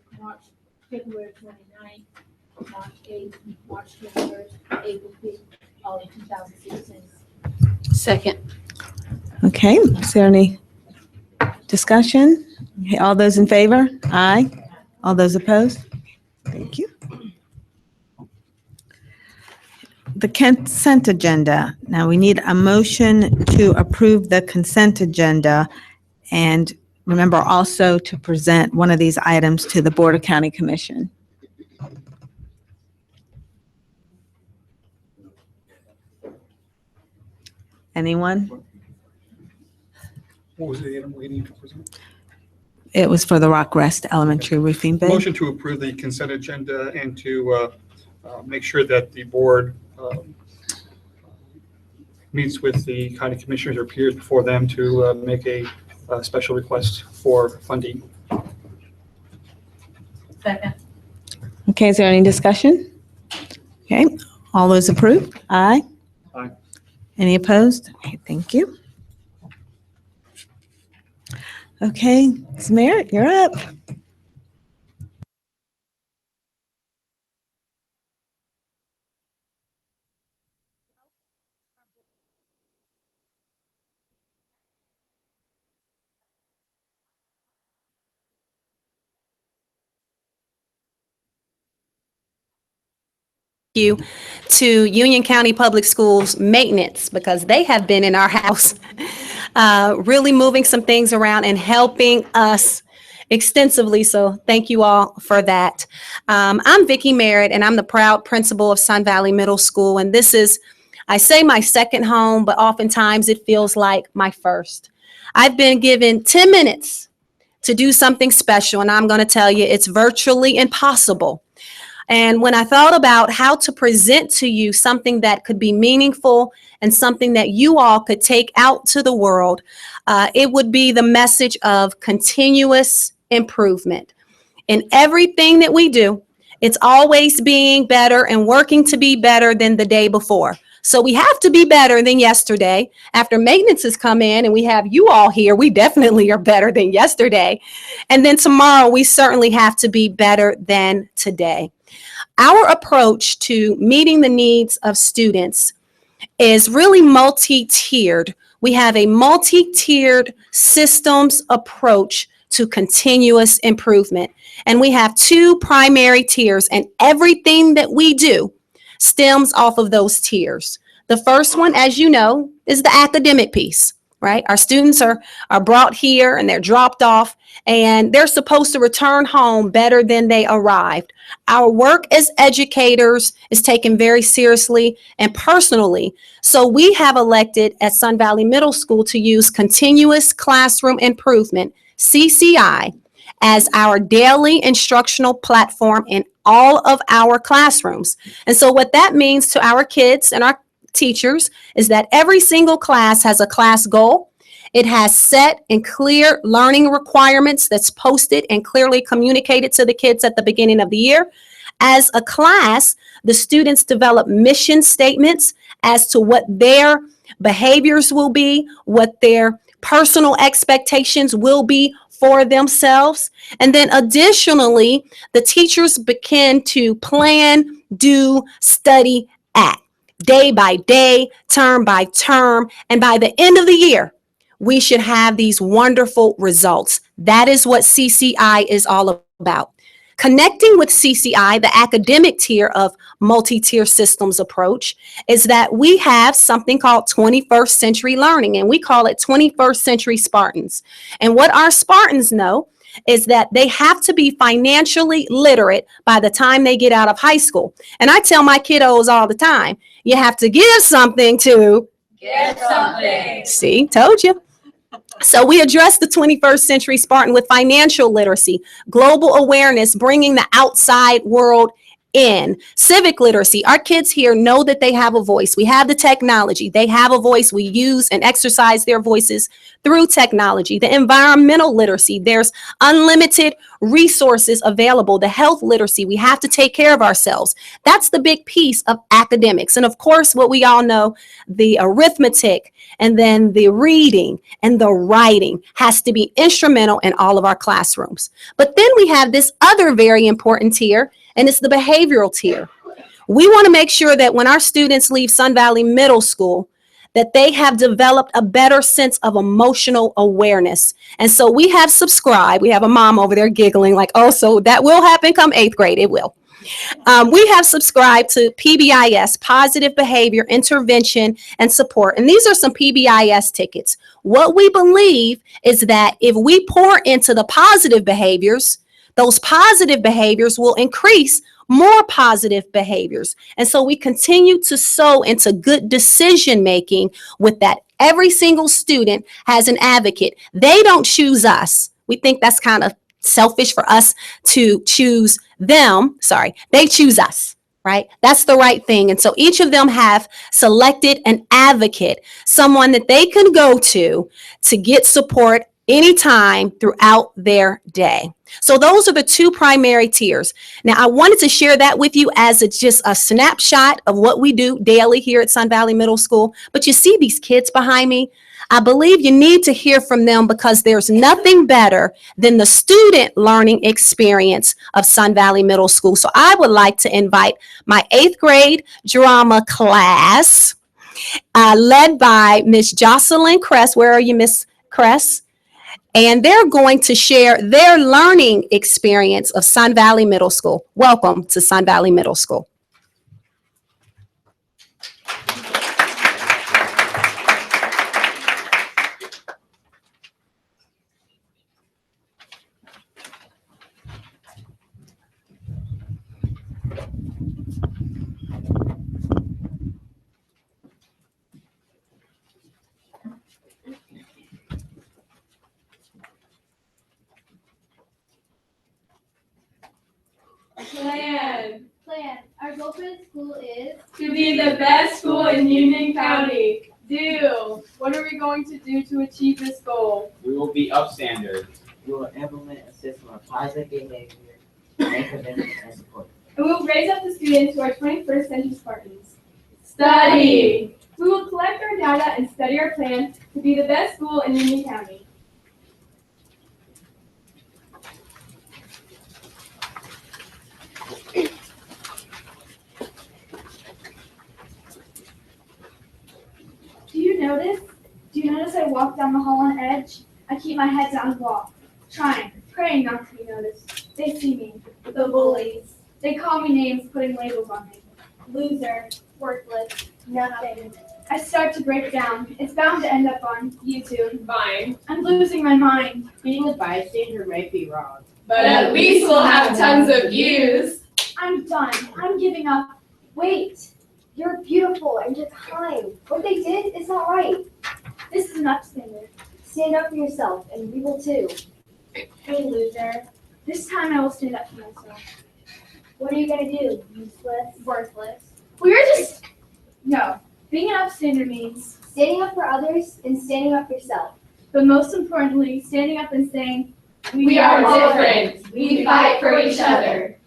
February 29th, March 8th, March 23rd, April 5th, all in 2016. Second. Okay, is there any discussion? Okay, all those in favor? Aye. All those opposed? Thank you. The consent agenda. Now we need a motion to approve the consent agenda, and remember also to present one of these items to the Board of County Commission. Anyone? What was the item we need to present? It was for the Rock Rest Elementary roofing bid. Motion to approve the consent agenda and to make sure that the board meets with the county commissioners or peers before them to make a special request for funding. Second. Okay, is there any discussion? Okay, all those approve? Aye. Aye. Any opposed? Okay, thank you. Okay, Ms. Merritt, you're up. you to Union County Public Schools maintenance, because they have been in our house really moving some things around and helping us extensively. So thank you all for that. I'm Vicki Merritt, and I'm the proud principal of Sun Valley Middle School. And this is, I say, my second home, but oftentimes it feels like my first. I've been given 10 minutes to do something special, and I'm going to tell you it's virtually impossible. And when I thought about how to present to you something that could be meaningful and something that you all could take out to the world, it would be the message of continuous improvement. In everything that we do, it's always being better and working to be better than the day before. So we have to be better than yesterday. After maintenance has come in and we have you all here, we definitely are better than yesterday. And then tomorrow, we certainly have to be better than today. Our approach to meeting the needs of students is really multi-tiered. We have a multi-tiered systems approach to continuous improvement. And we have two primary tiers, and everything that we do stems off of those tiers. The first one, as you know, is the academic piece, right? Our students are brought here and they're dropped off, and they're supposed to return home better than they arrived. Our work as educators is taken very seriously and personally. So we have elected at Sun Valley Middle School to use continuous classroom improvement, CCI, as our daily instructional platform in all of our classrooms. And so what that means to our kids and our teachers is that every single class has a class goal. It has set and clear learning requirements that's posted and clearly communicated to the kids at the beginning of the year. As a class, the students develop mission statements as to what their behaviors will be, what their personal expectations will be for themselves. And then additionally, the teachers begin to plan, do, study, act, day by day, term by term. And by the end of the year, we should have these wonderful results. That is what CCI is all about. Connecting with CCI, the academic tier of multi-tier systems approach, is that we have something called 21st century learning, and we call it 21st century Spartans. And what our Spartans know is that they have to be financially literate by the time they get out of high school. And I tell my kiddos all the time, you have to give something to get something. See, told you. So we address the 21st century Spartan with financial literacy, global awareness, bringing the outside world in, civic literacy. Our kids here know that they have a voice. We have the technology. They have a voice. We use and exercise their voices through technology. The environmental literacy. There's unlimited resources available. The health literacy. We have to take care of ourselves. That's the big piece of academics. And of course, what we all know, the arithmetic, and then the reading and the writing has to be instrumental in all of our classrooms. But then we have this other very important tier, and it's the behavioral tier. We want to make sure that when our students leave Sun Valley Middle School, that they have developed a better sense of emotional awareness. And so we have subscribed. We have a mom over there giggling like, oh, so that will happen come 8th grade. It will. We have subscribed to PBIS, Positive Behavior Intervention and Support. And these are some PBIS tickets. What we believe is that if we pour into the positive behaviors, those positive behaviors will increase more positive behaviors. And so we continue to sow into good decision making with that. Every single student has an advocate. They don't choose us. We think that's kind of selfish for us to choose them. Sorry, they choose us, right? That's the right thing. And so each of them have selected an advocate, someone that they can go to get support anytime throughout their day. So those are the two primary tiers. Now, I wanted to share that with you as just a snapshot of what we do daily here at Sun Valley Middle School. But you see these kids behind me? I believe you need to hear from them because there's nothing better than the student learning experience of Sun Valley Middle School. So I would like to invite my 8th grade drama class, led by Miss Jocelyn Kress. Where are you, Miss Kress? And they're going to share their learning experience of Sun Valley Middle School. Welcome to Sun Valley Middle School. Plan. Our goal for the school is To be the best school in Union County. Do. What are we going to do to achieve this goal? We will be upstanders. We will implement a system of positive behavior, academic and support. And we will raise up the students who are 21st century Spartans. Study. We will collect our data and study our plan to be the best school in Union County. Do you notice I walk down the hall on edge? I keep my head down and walk, praying not to be noticed. They see me, the bullies. They call me names, putting labels on me. Loser, worthless, nothing. I start to break down. It's bound to end up on YouTube. Fine. I'm losing my mind. Being a bystander may be wrong, But at least we'll have tons of views. I'm done. I'm giving up. Wait, you're beautiful and you're kind. What they did is not right. This is an upstander. Stand up for yourself, and we will too. Hey, loser. This time I will stand up for myself. What are you gonna do? Useless? Worthless. We're just... No. Being an upstander means... Standing up for others and standing up for yourself. But most importantly, standing up and saying... We are different. We fight for each other.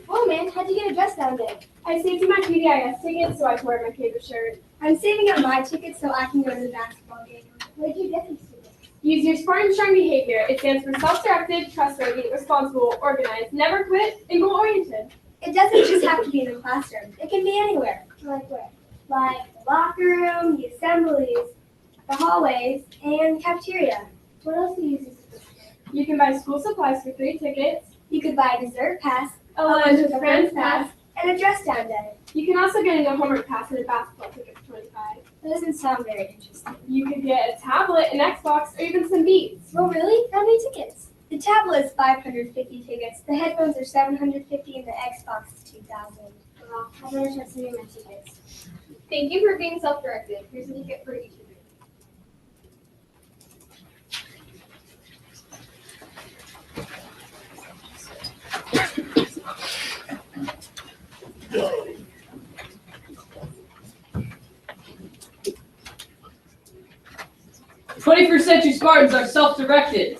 Oh man, how'd you get a dress down there? I saved my PBIS tickets so I can wear my favorite shirt. I'm saving up my tickets so I can go to the basketball game. Where'd you get these tickets? Use your Spartan Strong behavior. It stands for self-directed, trustworthy, responsible, organized, never quit, and goal-oriented. It doesn't just have to be in the classroom. It can be anywhere. Like where? Like the locker room, the assemblies, the hallways, and cafeteria. What else do you use these tickets for? You can buy school supplies for 3 tickets, You could buy a dessert pass, a lunch with friends pass. and a dress down day. You can also get a homework pass and a basketball ticket for $25. That doesn't sound very interesting. You could get a tablet, an Xbox, or even some Beats. Oh, really? How many tickets? The tablet is 550 tickets, the headphones are 750, and the Xbox is 2,000. Well, I'll better start saving my tickets. Thank you for being self-directed. Here's a ticket for each of you. The 21st century Spartans are self-directed.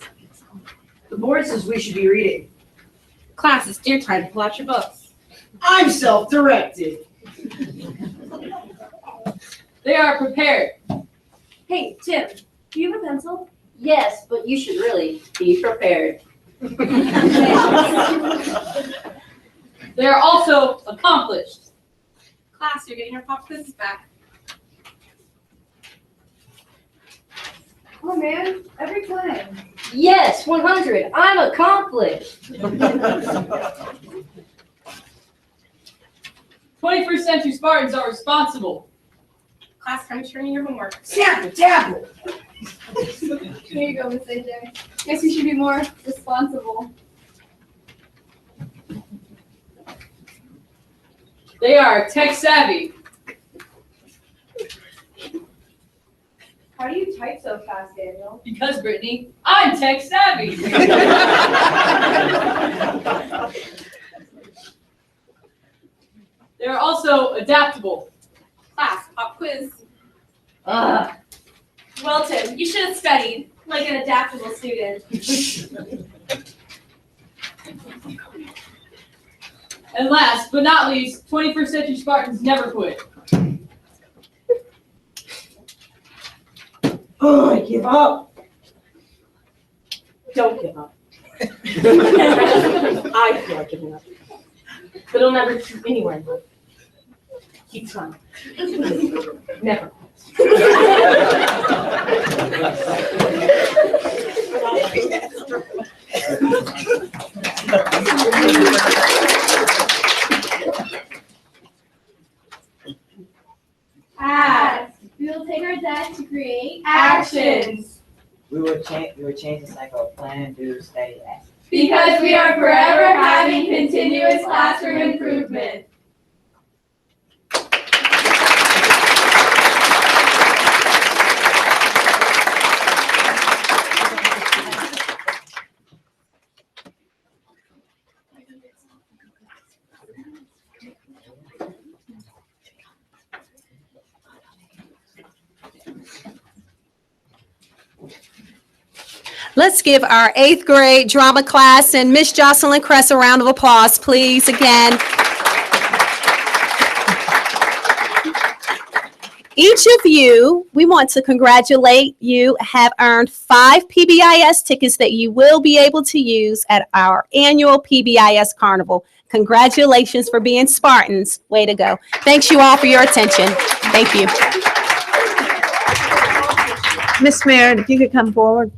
The board says we should be reading. Class, it's your time to pull out your books. I'm self-directed. They are prepared. Hey, Tim, do you have a pencil? Yes, but you should really be prepared. They are also accomplished. Class, you're getting your pop quizzes back. Oh man, every time. Yes, 100. I'm accomplished. 21st century Spartans are responsible. Class, come turn in your homework. Tablet. Here you go, Miss AJ. Guess we should be more responsible. They are tech savvy. How do you type so fast, Daniel? Because, Brittany, I'm tech savvy. They are also adaptable. Class, pop quiz. Well, Tim, you should have studied like an adaptable student. And last but not least, 21st century Spartans never quit. Oh, I give up. Don't give up. I feel like giving up. But it'll never get you anywhere in life. Keep trying. Never. Ask. We will take our test to create Actions. We will change the cycle of plan, do, study, act. Because we are forever having continuous classroom improvement. Let's give our 8th grade drama class and Miss Jocelyn Kress a round of applause, please, again. Each of you, we want to congratulate you, have earned 5 PBIS tickets that you will be able to use at our annual PBIS Carnival. Congratulations for being Spartans. Way to go. Thanks you all for your attention. Thank you. Miss Merritt, if you could come forward.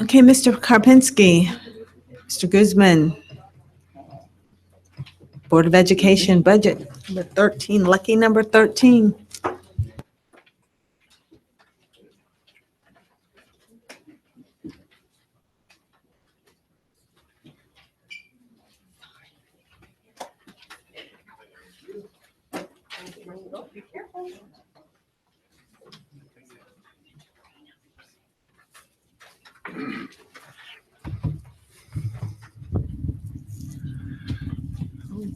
Okay, Mr. Karpinski, Mr. Guzman, Board of Education budget, number 13, lucky number 13. Be careful.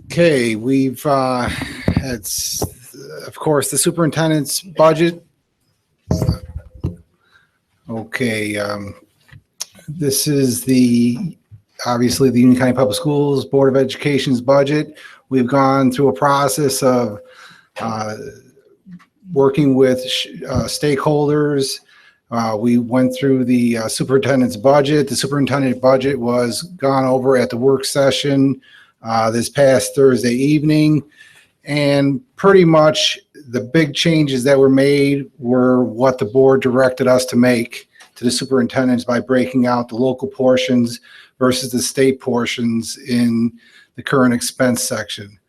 Okay, we've had, of course, the superintendent's budget. Okay, this is obviously the Union County Public Schools Board of Education's budget. We've gone through a process of working with stakeholders. We went through the superintendent's budget. The superintendent's budget was gone over at the work session this past Thursday evening. And pretty much the big changes that were made were what the board directed us to make to the superintendents by breaking out the local portions versus the state portions in the current expense section.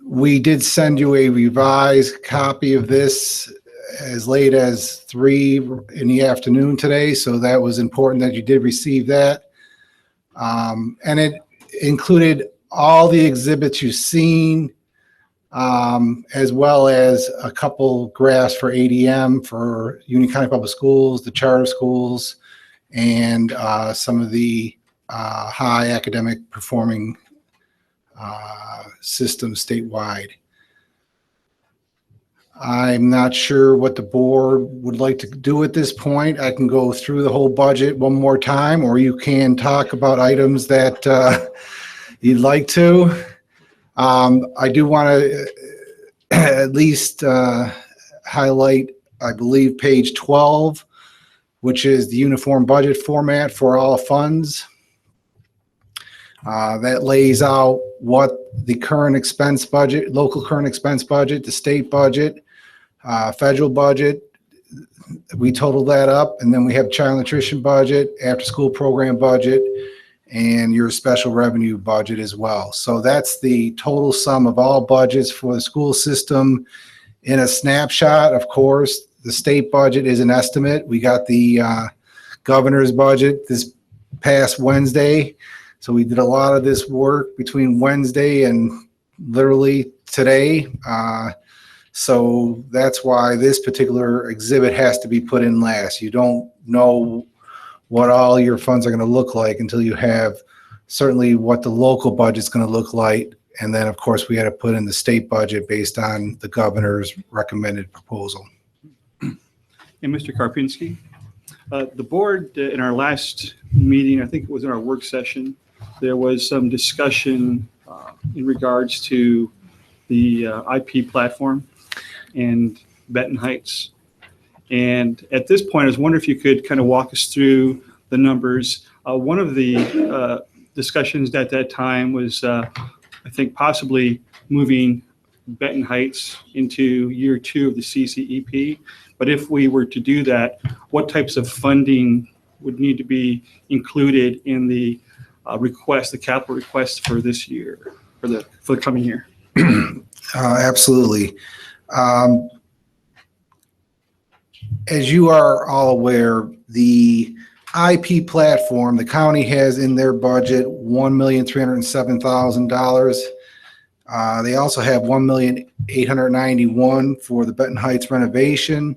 We did send you a revised copy of this as late as 3 in the afternoon today, so that was important that you did receive that. And it included all the exhibits you've seen, as well as a couple graphs for ADM for Union County Public Schools, the charter schools, and some of the high academic performing systems statewide. I'm not sure what the board would like to do at this point. I can go through the whole budget one more time, or you can talk about items that you'd like to. I do want to at least highlight, I believe, page 12, which is the uniform budget format for all funds. That lays out what the current expense budget, local current expense budget, the state budget, federal budget, we total that up, and then we have child nutrition budget, after school program budget, and your special revenue budget as well. So that's the total sum of all budgets for the school system in a snapshot. Of course, the state budget is an estimate. We got the governor's budget this past Wednesday. So we did a lot of this work between Wednesday and literally today. So that's why this particular exhibit has to be put in last. You don't know what all your funds are going to look like until you have certainly what the local budget's going to look like. And then, of course, we had to put in the state budget based on the governor's recommended proposal. And Mr. Karpinski, the board in our last meeting, I think it was in our work session, there was some discussion in regards to the IP platform and Benton Heights. And at this point, I was wondering if you could kind of walk us through the numbers. One of the discussions at that time was, I think, possibly moving Benton Heights into year 2 of the CCEP. But if we were to do that, what types of funding would need to be included in the request, the capital request for this year, for the coming year? as you are all aware, the IP platform, the county has in their budget $1,307,000. They also have $1,891,000 for the Benton Heights renovation,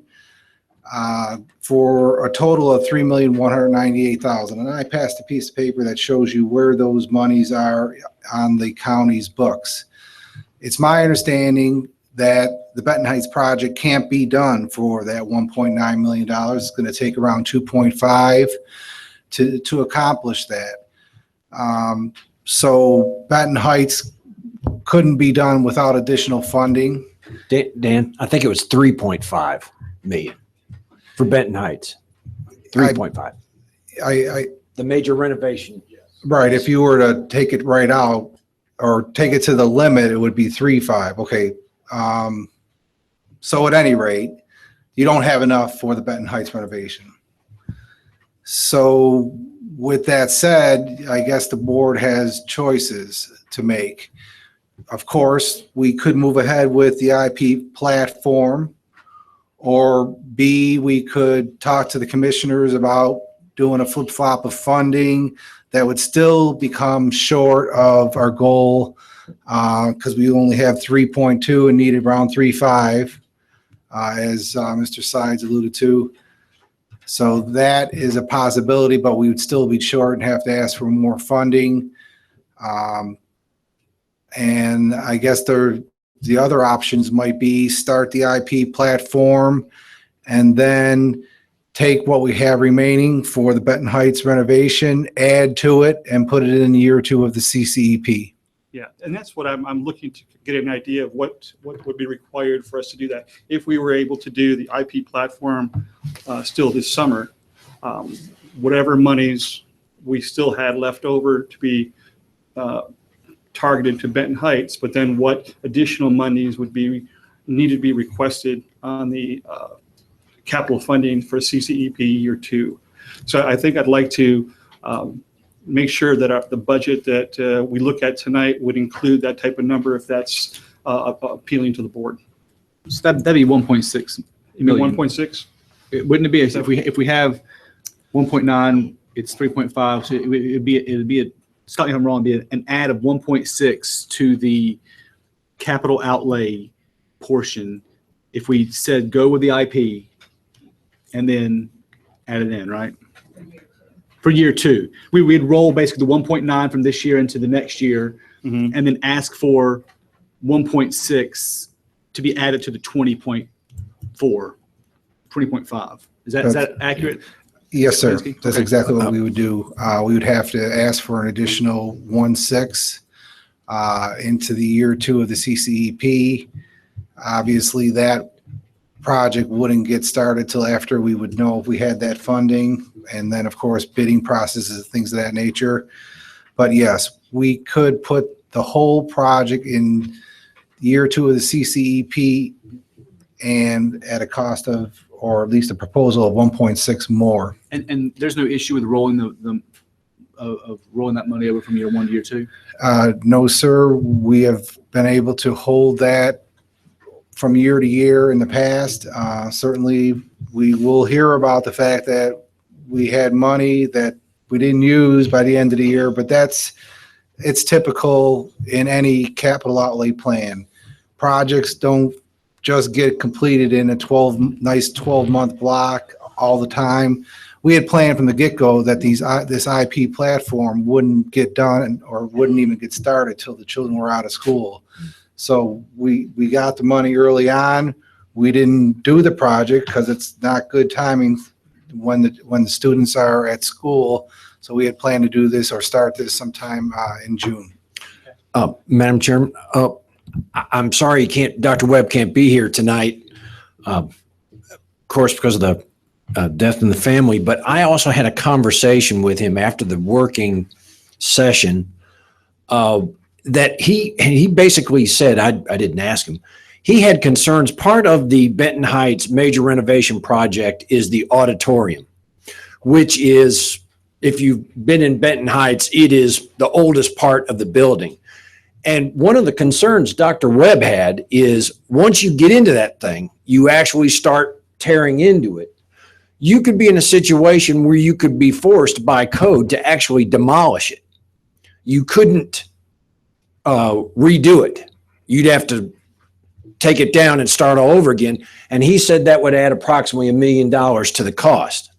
for a total of $3,198,000. And I passed a piece of paper that shows you where those monies are on the county's books. It's my understanding that the Benton Heights project can't be done for that $1.9 million. It's going to take around 2.5 to accomplish that. So Benton Heights couldn't be done without additional funding. Dan, I think it was 3.5 million for Benton Heights. 3.5. The major renovation. Right. If you were to take it right out or take it to the limit, it would be 3.5. Okay. So at any rate, you don't have enough for the Benton Heights renovation. So with that said, I guess the board has choices to make. Of course, we could move ahead with the IP platform, or B, we could talk to the commissioners about doing a flip-flop of funding that would still become short of our goal, because we only have 3.2 and needed around 3.5, as Mr. Sides alluded to. So that is a possibility, but we would still be short and have to ask for more funding. And I guess the other options might be start the IP platform and then take what we have remaining for the Benton Heights renovation, add to it, and put it in year 2 of the CCEP. Yeah, and that's what I'm looking to get an idea of what would be required for us to do that. If we were able to do the IP platform still this summer, whatever monies we still had left over to be targeted to Benton Heights, but then what additional monies would be needed to be requested on the capital funding for CCEP year 2. So I think I'd like to make sure that the budget that we look at tonight would include that type of number if that's appealing to the board. So that'd be 1.6 million. 1.6? Wouldn't it be if we have 1.9, it's 3.5. So it'd be a, stop me if I'm wrong, be an add of 1.6 to the capital outlay portion if we said go with the IP and then add it in, right? For year 2, we'd roll basically the 1.9 from this year into the next year, and then ask for 1.6 to be added to the 20.4, 20.5. Is that accurate? Yes, sir. That's exactly what we would do. We would have to ask for an additional 1.6 into the year 2 of the CCEP. Obviously, that project wouldn't get started till after we would know if we had that funding, and then of course bidding processes, things of that nature. But yes, we could put the whole project in year 2 of the CCEP and at a cost of, or at least a proposal of 1.6 more. And there's no issue with rolling of rolling that money over from year 1 to year 2? No, sir. We have been able to hold that from year to year in the past. Certainly, we will hear about the fact that we had money that we didn't use by the end of the year, but it's typical in any capital outlay plan. Projects don't just get completed in a 12-month block all the time. We had planned from the get-go that this IP platform wouldn't get done or wouldn't even get started till the children were out of school. So we got the money early on. We didn't do the project because it's not good timing when the students are at school. So we had planned to do this or start this sometime in June. Madam Chairman, I'm sorry Dr. Webb can't be here tonight, of course, because of the death in the family. But I also had a conversation with him after the working session that he basically said, I didn't ask him, he had concerns. Part of the Benton Heights major renovation project is the auditorium, which is, if you've been in Benton Heights, it is the oldest part of the building. And one of the concerns Dr. Webb had is once you get into that thing, you actually start tearing into it, you could be in a situation where you could be forced by code to actually demolish it. You couldn't redo it. You'd have to take it down and start all over again. And he said that would add approximately $1 million to the cost.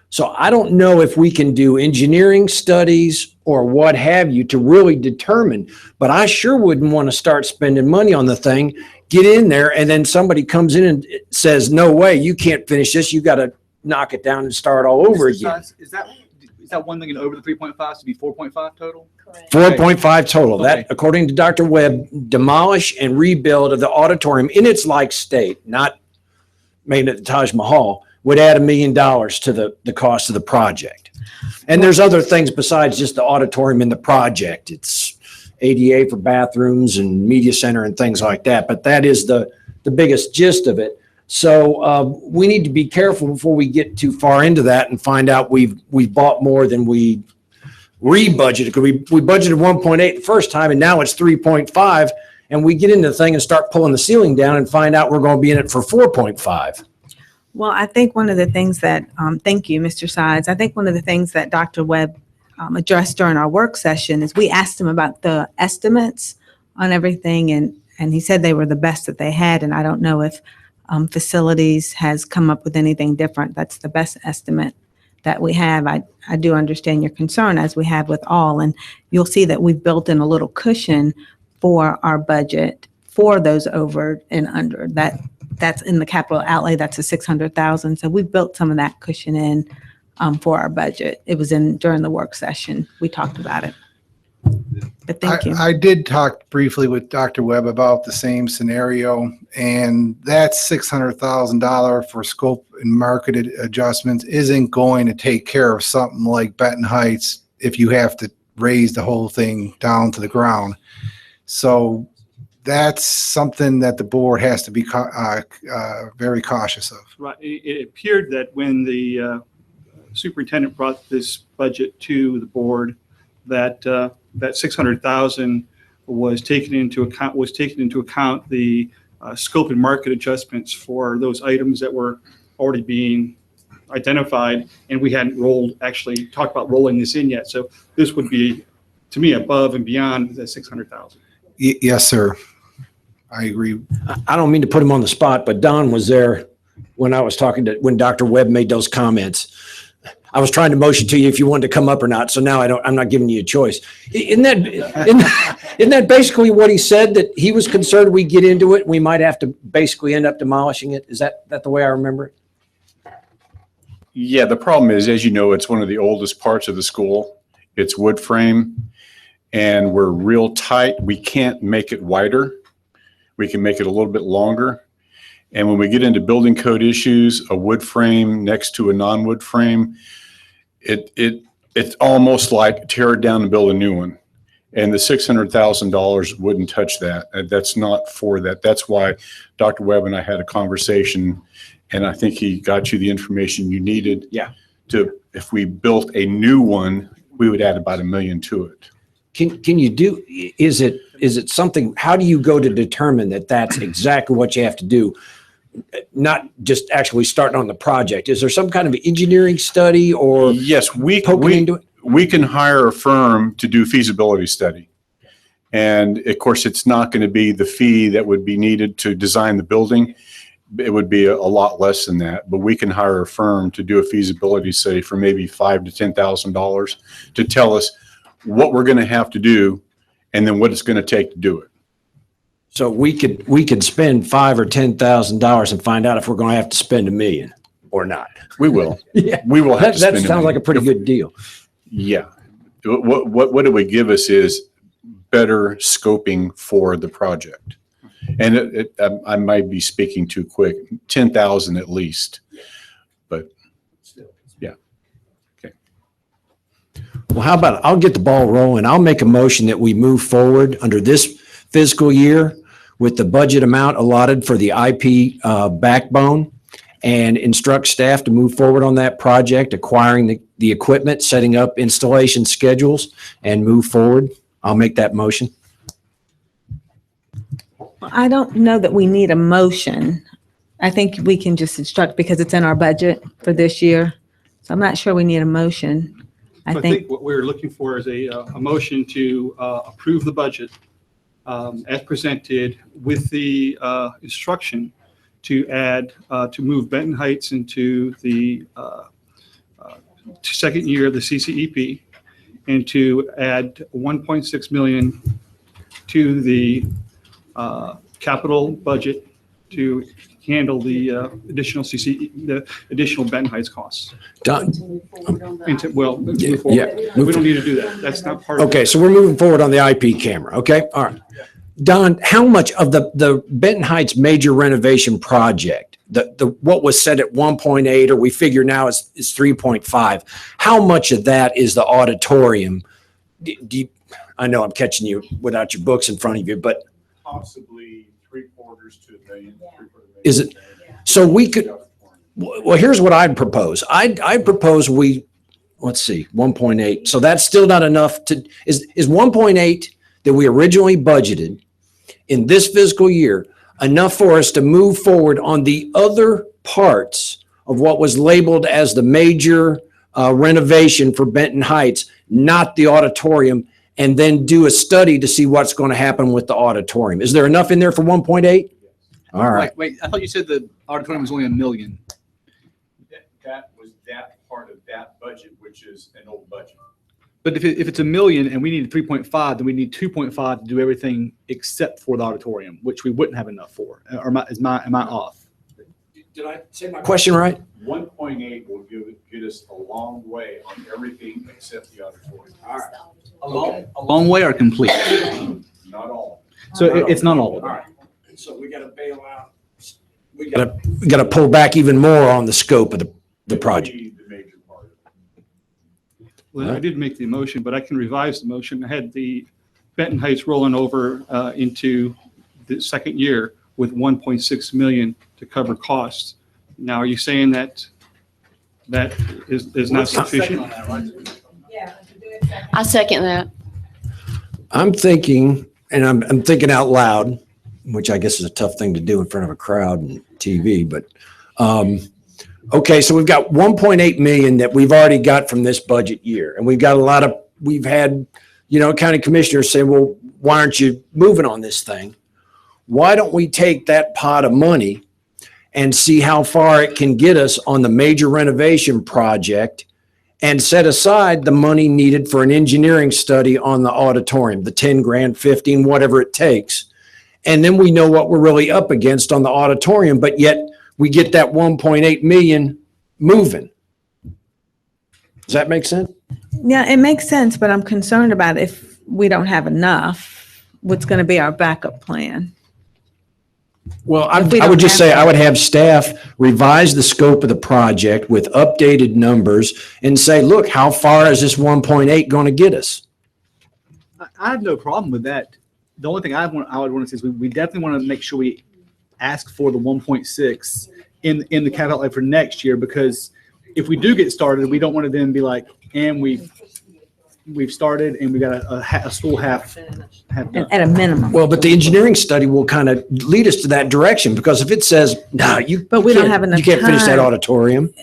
So I don't know if we can do engineering studies or what have you to really determine, but I sure wouldn't want to start spending money on the thing, get in there, and then somebody comes in and says, no way, you can't finish this. You got to knock it down and start all over again. Is that one thing over the 3.5 to be 4.5 total? 4.5 total. Okay. That, according to Dr. Webb, demolish and rebuild of the auditorium in its like state, not made at the Taj Mahal, would add $1 million to the cost of the project. And there's other things besides just the auditorium in the project. It's ADA for bathrooms and media center and things like that. But that is the biggest gist of it. So we need to be careful before we get too far into that and find out we've bought more than we rebudgeted. Because we budgeted 1.8 the first time and now it's 3.5. And we get into the thing and start pulling the ceiling down and find out we're going to be in it for 4.5. Well, I think one of the things that, thank you, Mr. Sides. I think one of the things that Dr. Webb addressed during our work session is we asked him about the estimates on everything, and he said they were the best that they had. And I don't know if facilities has come up with anything different. That's the best estimate that we have. I do understand your concern, as we have with all, and you'll see that we've built in a little cushion for our budget for those over and under. That's in the capital outlay. That's a $600,000. So we built some of that cushion in for our budget. It was in during the work session. We talked about it. But thank you. I did talk briefly with Dr. Webb about the same scenario, and that $600,000 for scope and market adjustments isn't going to take care of something like Benton Heights if you have to raise the whole thing down to the ground. So that's something that the board has to be very cautious of. Right. It appeared that when the superintendent brought this budget to the board, that that $600,000 was taken into account the scope and market adjustments for those items that were already being identified, and we hadn't actually talked about rolling this in yet. So this would be, to me, above and beyond the $600,000. Yes, sir. I agree. I don't mean to put him on the spot, but Don was there when I was when Dr. Webb made those comments. I was trying to motion to you if you wanted to come up or not. So now I'm not giving you a choice. Isn't that basically what he said, that he was concerned we get into it, we might have to basically end up demolishing it? Is that the way I remember it? Yeah, the problem is, as you know, it's one of the oldest parts of the school. It's wood frame, and we're real tight. We can't make it wider. We can make it a little bit longer. And when we get into building code issues, a wood frame next to a non-wood frame, it's almost like tear it down and build a new one. And the $600,000 wouldn't touch that. That's not for that. That's why Dr. Webb and I had a conversation, and I think he got you the information you needed. Yeah. If we built a new one, we would add about $1 million to it. Can you do, is it something, how do you go to determine that that's exactly what you have to do? Not just actually starting on the project. Is there some kind of engineering study or? Yes, we can hire a firm to do feasibility study. And of course, it's not going to be the fee that would be needed to design the building. It would be a lot less than that, but we can hire a firm to do a feasibility study for maybe $5,000 to $10,000 to tell us what we're going to have to do and then what it's going to take to do it. So we could spend $5,000 or $10,000 and find out if we're going to have to spend $1 million or not. We will. Yeah, we will have to spend that sounds like a pretty good deal. Yeah. What it would give us is better scoping for the project. And I might be speaking too quick, 10,000 at least, but yeah. Okay. Well, how about, I'll get the ball rolling. I'll make a motion that we move forward under this fiscal year with the budget amount allotted for the IP backbone, and instruct staff to move forward on that project, acquiring the equipment, setting up installation schedules, and move forward. I'll make that motion. I don't know that we need a motion. I think we can just instruct because it's in our budget for this year. So I'm not sure we need a motion. I think what we're looking for is a motion to approve the budget as presented with the instruction to add, to move Benton Heights into the second year of the CCEP and to add 1.6 million to the capital budget to handle the additional the additional Benton Heights costs. Done. Well, move Yeah, forward. yeah. We don't need to do that. That's not part of Okay, it. so we're moving forward on the IP camera, okay? All right. Don, how much of the Benton Heights major renovation project, the what was set at 1.8 or we figure now is 3.5, how much of that is the auditorium? I know I'm catching you without your books in front of you, but Possibly 3/4 to $1 million. is it, so we could, well, here's what I'd propose. I'd propose let's see, 1.8. So that's still not enough to, is 1.8 that we originally budgeted in this fiscal year enough for us to move forward on the other parts of what was labeled as the major renovation for Benton Heights, not the auditorium, and then do a study to see what's going to happen with the auditorium? Is there enough in there for 1.8? All right. Wait, I thought you said the auditorium was only $1 million. That was that part of that budget, which is an old budget. But if it's $1 million and we need 3.5, then we need 2.5 to do everything except for the auditorium, which we wouldn't have enough for. Or am I off? Did I say my question right? 1.8 will get us a long way on everything except the auditorium. All right. A long way or complete? Not all. So it's not all. All right. So we got to bail out. We got to pull back even more on the scope of the project. The major part of it. Well, I did make the motion, but I can revise the motion. I had the Benton Heights rolling over into the second year with 1.6 million to cover costs. Now, are you saying that is not sufficient? I second that. I'm thinking, and I'm thinking out loud, which I guess is a tough thing to do in front of a crowd and TV, but okay, so we've got 1.8 million that we've already got from this budget year. And we've got we've had, county commissioners say, well, why aren't you moving on this thing? Why don't we take that pot of money and see how far it can get us on the major renovation project and set aside the money needed for an engineering study on the auditorium, the 10 grand, 15, whatever it takes. And then we know what we're really up against on the auditorium, but yet we get that 1.8 million moving. Does that make sense? Yeah, it makes sense, but I'm concerned about if we don't have enough, what's going to be our backup plan? Well, If we I would don't just have say to. I would have staff revise the scope of the project with updated numbers and say, look, how far is this 1.8 going to get us? I have no problem with that. The only thing I would want to say is we definitely want to make sure we ask for the 1.6 in the capital outlay for next year, because if we do get started, we don't want to then be like, and we've started and we got a school half done. At a minimum. Well, but the engineering study will kind of lead us to that direction, because if it says, no, But we don't have enough you can't finish that time. auditorium.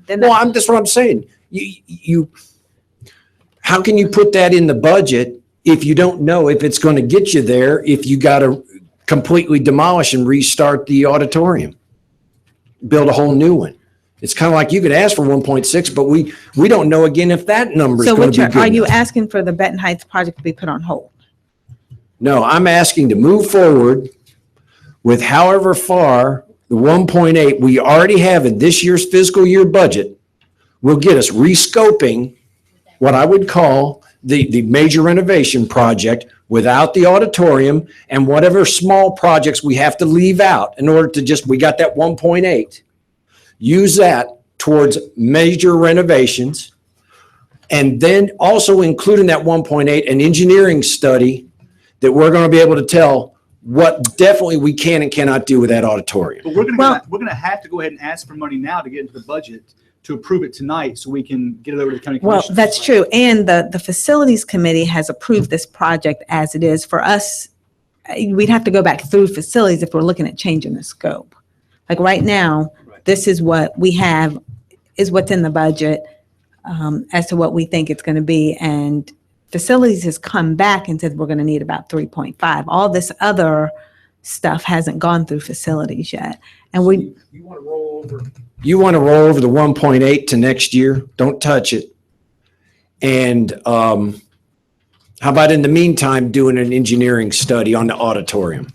Then Well, that's what I'm saying. How can you put that in the budget if you don't know if it's going to get you there, if you got to completely demolish and restart the auditorium, build a whole new one? It's kind of like you could ask for 1.6, but we don't know again if that number is So going to be Richard, good are you enough. asking for the Benton Heights project to be put on hold? No, I'm asking to move forward with however far the 1.8 we already have in this year's fiscal year budget will get us rescoping what I would call the major renovation project without the auditorium and whatever small projects we have to leave out in order to we got that 1.8. Use that towards major renovations, and then also include in that 1.8 an engineering study that we're going to be able to tell what definitely we can and cannot do with that auditorium. But we're going to have to go ahead and ask for money now to get into the budget to approve it tonight so we can get it over to the county Well, commission. that's true. And the facilities committee has approved this project as it is. For us, we'd have to go back through facilities if we're looking at changing the scope. Like right now, this is what we have, is what's in the budget as to what we think it's going to be. And facilities has come back and said we're going to need about 3.5. All this other stuff hasn't gone through facilities yet. And You want to roll over the 1.8 to next year? Don't touch it. And how about in the meantime, doing an engineering study on the auditorium?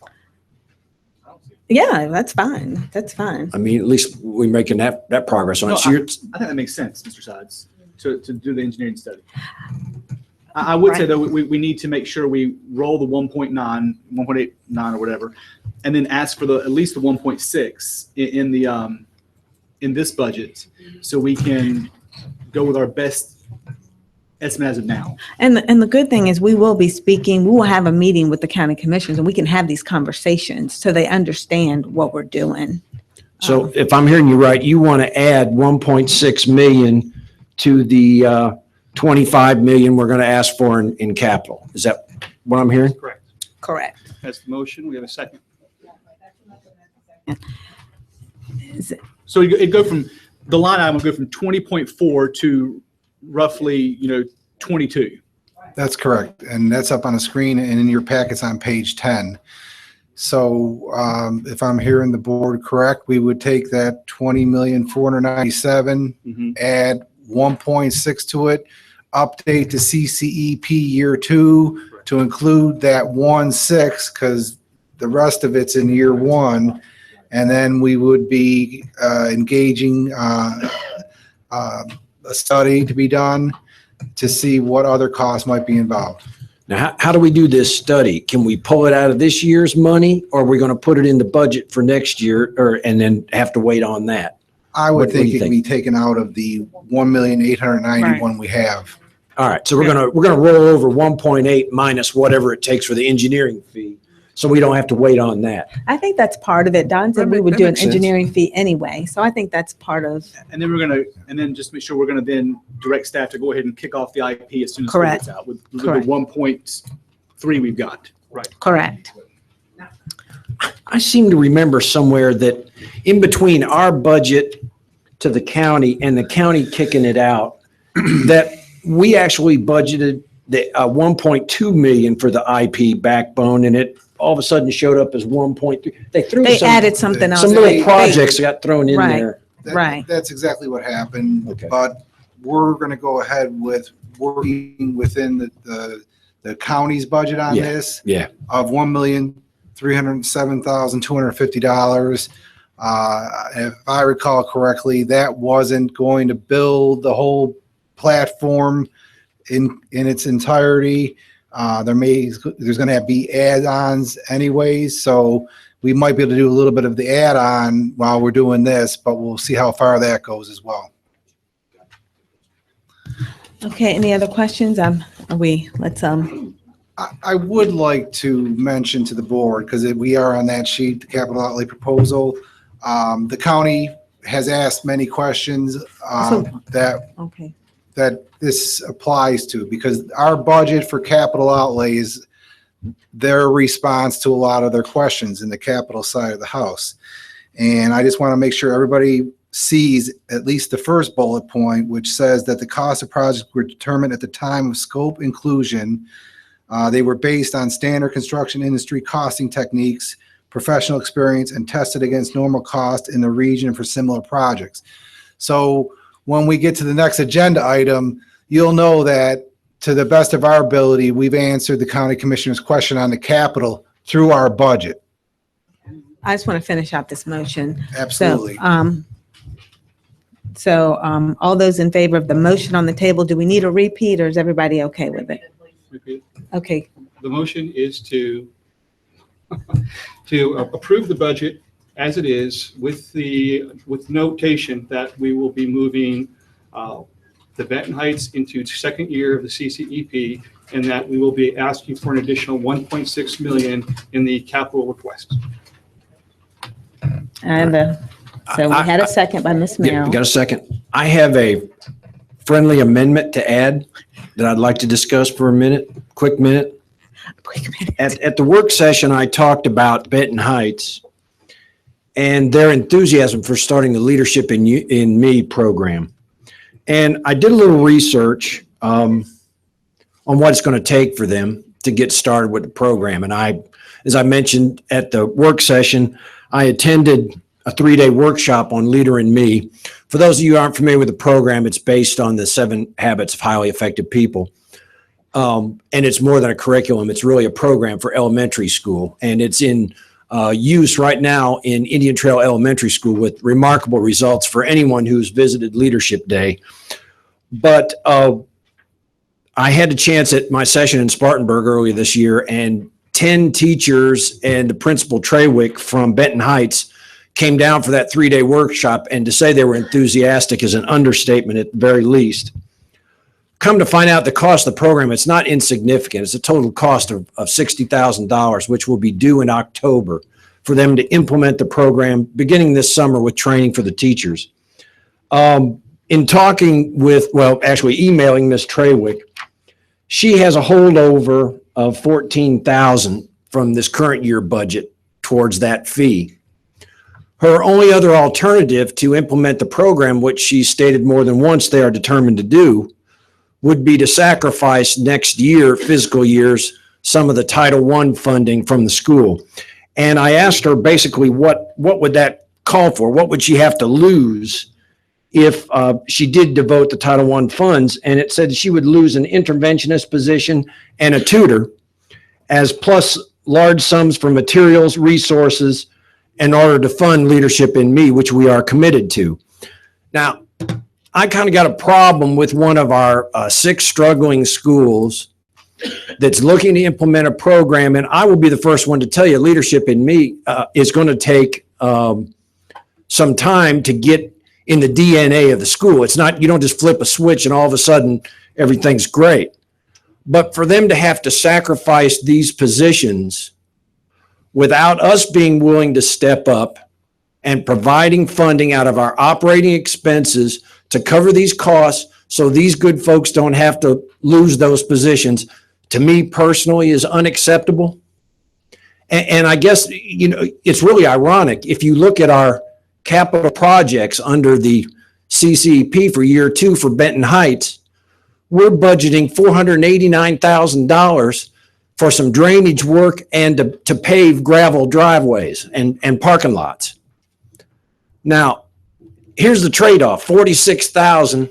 yeah, that's fine. That's fine. I mean, at least we're making that progress on No, it. So I you're, think that makes sense, Mr. Sides, to do the engineering study. I would say, though, we need to make sure we roll the 1.89 or whatever, and then ask for at least the 1.6 in this budget, so we can go with our best estimate as of now. And the good thing is we will be speaking, we will have a meeting with the county commissioners and we can have these conversations so they understand what we're doing. so if I'm hearing you right, you want to add 1.6 million to the 25 million we're going to ask for in capital. Is that what I'm hearing? Correct. Correct. That's the motion. We have a second. So it go from, the line item will go from 20.4 to roughly, 22. That's correct. And that's up on the screen and in your packets on page 10. So if I'm hearing the board correct, we would take that 20,497, add 1.6 to it, update to CCEP year 2 to include that 1.6 because the rest of it's in year 1. And then we would be engaging a study to be done to see what other costs might be involved. Now, how do we do this study? Can we pull it out of this year's money, or are we going to put it in the budget for next year, and then have to wait on that? I What would do you think it could think? be taken out of the 1,891 we have. All right, so we're gonna roll over 1.8 minus whatever it takes for the engineering fee, so we don't have to wait on that. I think that's part of it. Don said we would that do an makes sense. engineering fee anyway. So I think that's part of, And then just make sure we're going to then direct staff to go ahead and kick off the IP as soon as it Correct. gets out with the Correct. 1.3 we've got. Right. correct. I seem to remember somewhere that in between our budget to the county and the county kicking it out, that we actually budgeted the 1.2 million for the IP backbone, and it all of a sudden showed up as 1.3. They added something else. Some They- little projects got thrown in Right. there. Right. That's exactly what happened. Okay. But we're going to go ahead with working within the county's budget on Yeah. this Yeah. of $1,307,250. If I recall correctly, that wasn't going to build the whole platform in its entirety. There's going to be add-ons anyways, so we might be able to do a little bit of the add-on while we're doing this, but we'll see how far that goes as well. Okay, any other questions? I would like to mention to the board, because we are on that sheet, the capital outlay proposal. The county has asked many questions Okay. that this applies to, because our budget for capital outlay is their response to a lot of their questions in the capital side of the house. And I just want to make sure everybody sees at least the first bullet point, which says that the cost of projects were determined at the time of scope inclusion. They were based on standard construction industry costing techniques, professional experience, and tested against normal cost in the region for similar projects. So when we get to the next agenda item, you'll know that to the best of our ability, we've answered the county commissioner's question on the capital through our budget. I just want to finish out this motion. Absolutely. So all those in favor of the motion on the table, do we need a repeat or is everybody okay with it? Repeat. Okay, The motion is to approve the budget as it is with notation that we will be moving the Benton Heights into second year of the CCEP, and that we will be asking for an additional 1.6 million in the capital request. and so we had a second by Ms. Yeah, Merrill. got a second. I have a friendly amendment to add that I'd like to discuss for a minute, quick minute. At the work session, I talked about Benton Heights, and their enthusiasm for starting the Leadership in Me program. And I did a little research on what it's going to take for them to get started with the program. And as I mentioned at the work session, I attended a 3-day workshop on Leader in Me. For those of you who aren't familiar with the program, it's based on the 7 Habits of Highly Effective People. And it's more than a curriculum. It's really a program for elementary school. And it's in use right now in Indian Trail Elementary School with remarkable results for anyone who's visited Leadership Day. But I had a chance at my session in Spartanburg earlier this year, and 10 teachers and the principal Trawick from Benton Heights came down for that 3-day workshop, and to say they were enthusiastic is an understatement at the very least. Come to find out the cost of the program, it's not insignificant. It's a total cost of $60,000, which will be due in October for them to implement the program beginning this summer with training for the teachers. In talking with, actually emailing Ms. Trawick, she has a holdover of $14,000 from this current year budget towards that fee. Her only other alternative to implement the program, which she stated more than once they are determined to do, would be to sacrifice next year, fiscal years, some of the Title I funding from the school. And I asked her basically what would that call for? What would she have to lose if she did devote the Title I funds? And it said she would lose an interventionist position and a tutor, as plus large sums for materials, resources, in order to fund Leadership in Me, which we are committed to. Now, I kind of got a problem with one of our 6 struggling schools that's looking to implement a program, and I will be the first one to tell you Leadership in Me is going to take some time to get in the DNA of the school. It's not, you don't just flip a switch and all of a sudden everything's great. But for them to have to sacrifice these positions without us being willing to step up and providing funding out of our operating expenses to cover these costs so these good folks don't have to lose those positions, to me personally is unacceptable. And I guess, it's really ironic. If you look at our capital projects under the CCEP for year 2 for Benton Heights, we're budgeting $489,000 for some drainage work and to pave gravel driveways and parking lots. Now, here's the trade-off, $46,000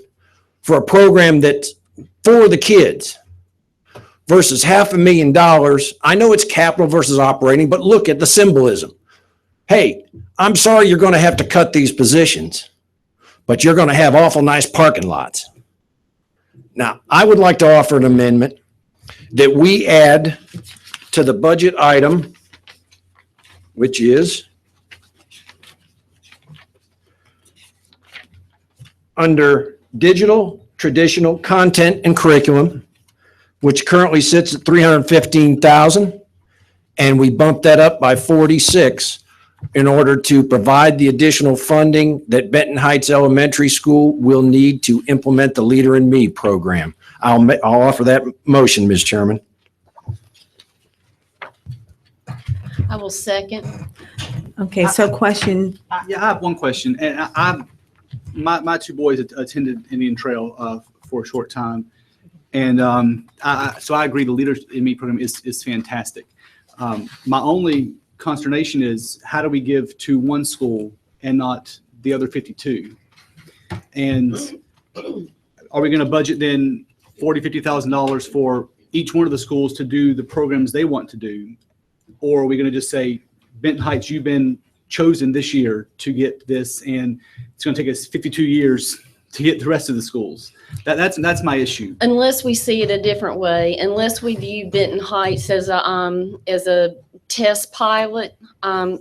for a program that's for the kids versus $500,000. I know it's capital versus operating, but look at the symbolism. Hey, I'm sorry you're going to have to cut these positions, but you're going to have awful nice parking lots. Now, I would like to offer an amendment that we add to the budget item, which is under digital, traditional content and curriculum, which currently sits at $315,000, and we bump that up by 46 in order to provide the additional funding that Benton Heights Elementary School will need to implement the Leader in Me program. I'll offer that motion, Ms. Chairman. I will second. Okay, so question. Yeah, I have one question. And my 2 boys attended Indian Trail for a short time. And so I agree the Leader in Me program is fantastic. My only consternation is, how do we give to one school and not the other 52? And are we going to budget then $40,000-$50,000 for each one of the schools to do the programs they want to do? Or are we going to just say, Benton Heights, you've been chosen this year to get this, and it's going to take us 52 years to get the rest of the schools? That's my issue. Unless we see it a different way, unless we view Benton Heights as a test pilot,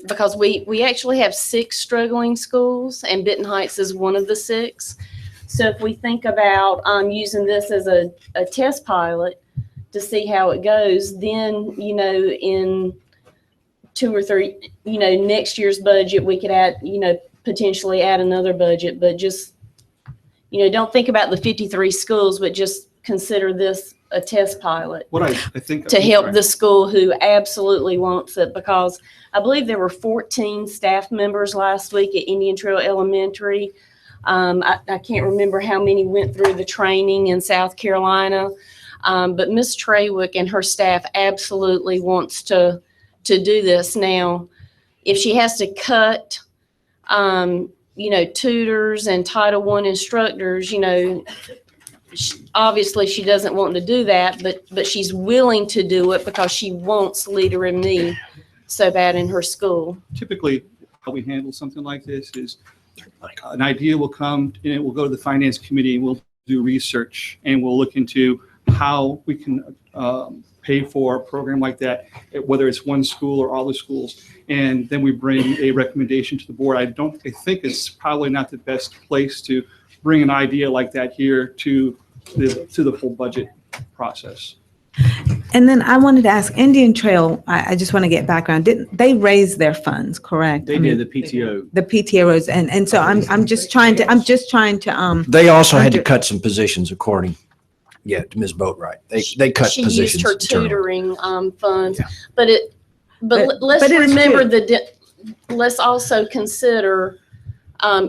because we actually have 6 struggling schools, and Benton Heights is one of the 6. So if we think about using this as a test pilot to see how it goes, then, in 2 or 3, next year's budget, we could add, potentially add another budget, but just, don't think about the 53 schools, but just consider this a test pilot What I think. to help the school who absolutely wants it, because I believe there were 14 staff members last week at Indian Trail Elementary. I can't remember how many went through the training in South Carolina, but Ms. Trawick and her staff absolutely wants to do this. Now, if she has to cut, tutors and Title I instructors, obviously she doesn't want to do that, but she's willing to do it because she wants Leader in Me so bad in her school. Typically, how we handle something like this is an idea will come and it will go to the finance committee and we'll do research and we'll look into how we can pay for a program like that, whether it's one school or all the schools. And then we bring a recommendation to the board. I think it's probably not the best place to bring an idea like that here to the full budget process. And then I wanted to ask Indian Trail, I just want to get background. Didn't they raise their funds, correct? They did, the PTO. The PTOs, and so I'm just trying to They also had to cut some positions according, to Ms. Boatwright. They cut She positions. used her internally. tutoring funds, Yeah. but let's but it is remember cute. let's also consider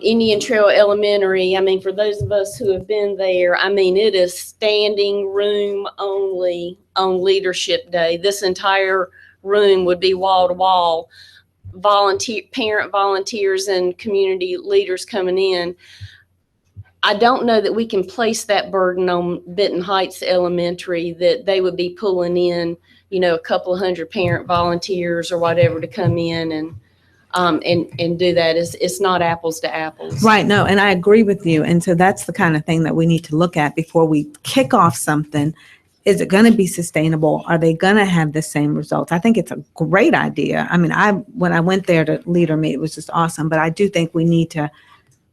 Indian Trail Elementary. I mean, for those of us who have been there, I mean, it is standing room only on Leadership Day. This entire room would be wall to wall, parent volunteers and community leaders coming in. I don't know that we can place that burden on Benton Heights Elementary, that they would be pulling in, a couple of hundred parent volunteers or whatever to come in and do that. It's not apples to apples. Right, no, and I agree with you. And so that's the kind of thing that we need to look at before we kick off something. Is it going to be sustainable? Are they going to have the same results? I think it's a great idea. I mean, when I went there to Leader Me, it was just awesome. But I do think we need to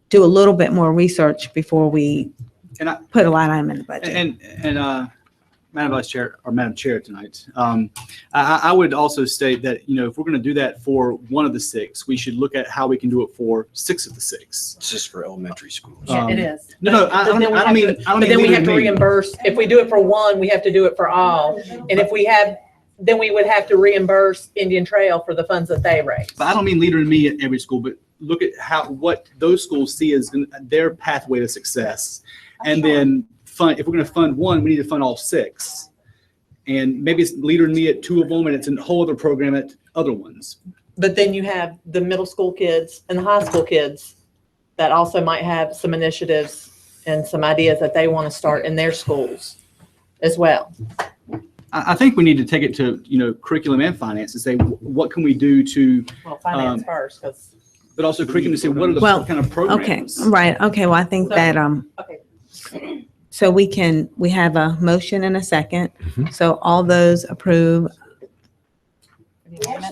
do a little bit more research before we put a line item in the budget. And Madam Vice Chair or Madam Chair tonight, I would also state that, if we're going to do that for one of the six, we should look at how we can do it for 6 of the 6. It's just for elementary schools. Yeah, it is. No, I don't mean. But then we have to reimburse. If we do it for one, we have to do it for all. And if then we would have to reimburse Indian Trail for the funds that they raise. But I don't mean Leader in Me at every school, but look at what those schools see as their pathway to success, and then fund. If we're going to fund one, we need to fund all 6, and maybe it's Leader in Me at 2 of them, and it's a whole other program at other ones. But then you have the middle school kids and the high school kids that also might have some initiatives and some ideas that they want to start in their schools as well. I think we need to take it to curriculum and finance and say what can we do to Finance first, because. But also curriculum to say what are the kind of programs. Okay, right. Okay, well, I think that so we have a motion and a second. So all those approve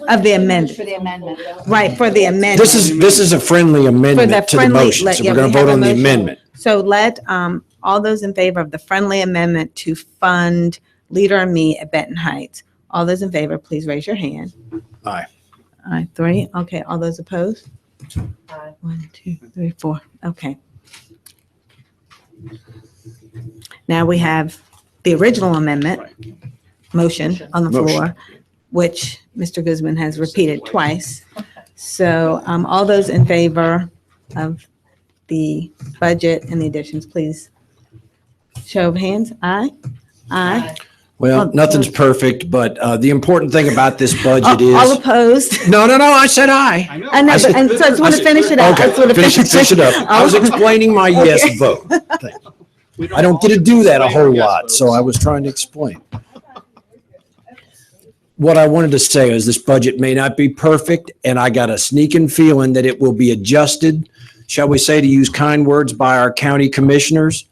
of the amendment. For the amendment. Right, for the amendment. This is a friendly amendment to the motion, so we're going to vote on the amendment. So let all those in favor of the friendly amendment to fund Leader and Me at Benton Heights. All those in favor, please raise your hand. Aye. Aye, 3. Okay, all those opposed? Aye. 1, 2, 3, 4. Okay. Now we have the original amendment motion on the floor, which Mr. Guzman has repeated twice. So all those in favor of the budget and the additions, please show of hands. Aye. Aye. Well, nothing's perfect, but the important thing about this budget is. All opposed? No, I said aye. I know, but, and so I just want to finish it up. Okay, finish it up. I was explaining my yes vote. I don't get to do that a whole lot, so I was trying to explain. What I wanted to say is this budget may not be perfect, and I got a sneaking feeling that it will be adjusted, shall we say, to use kind words, by our county commissioners.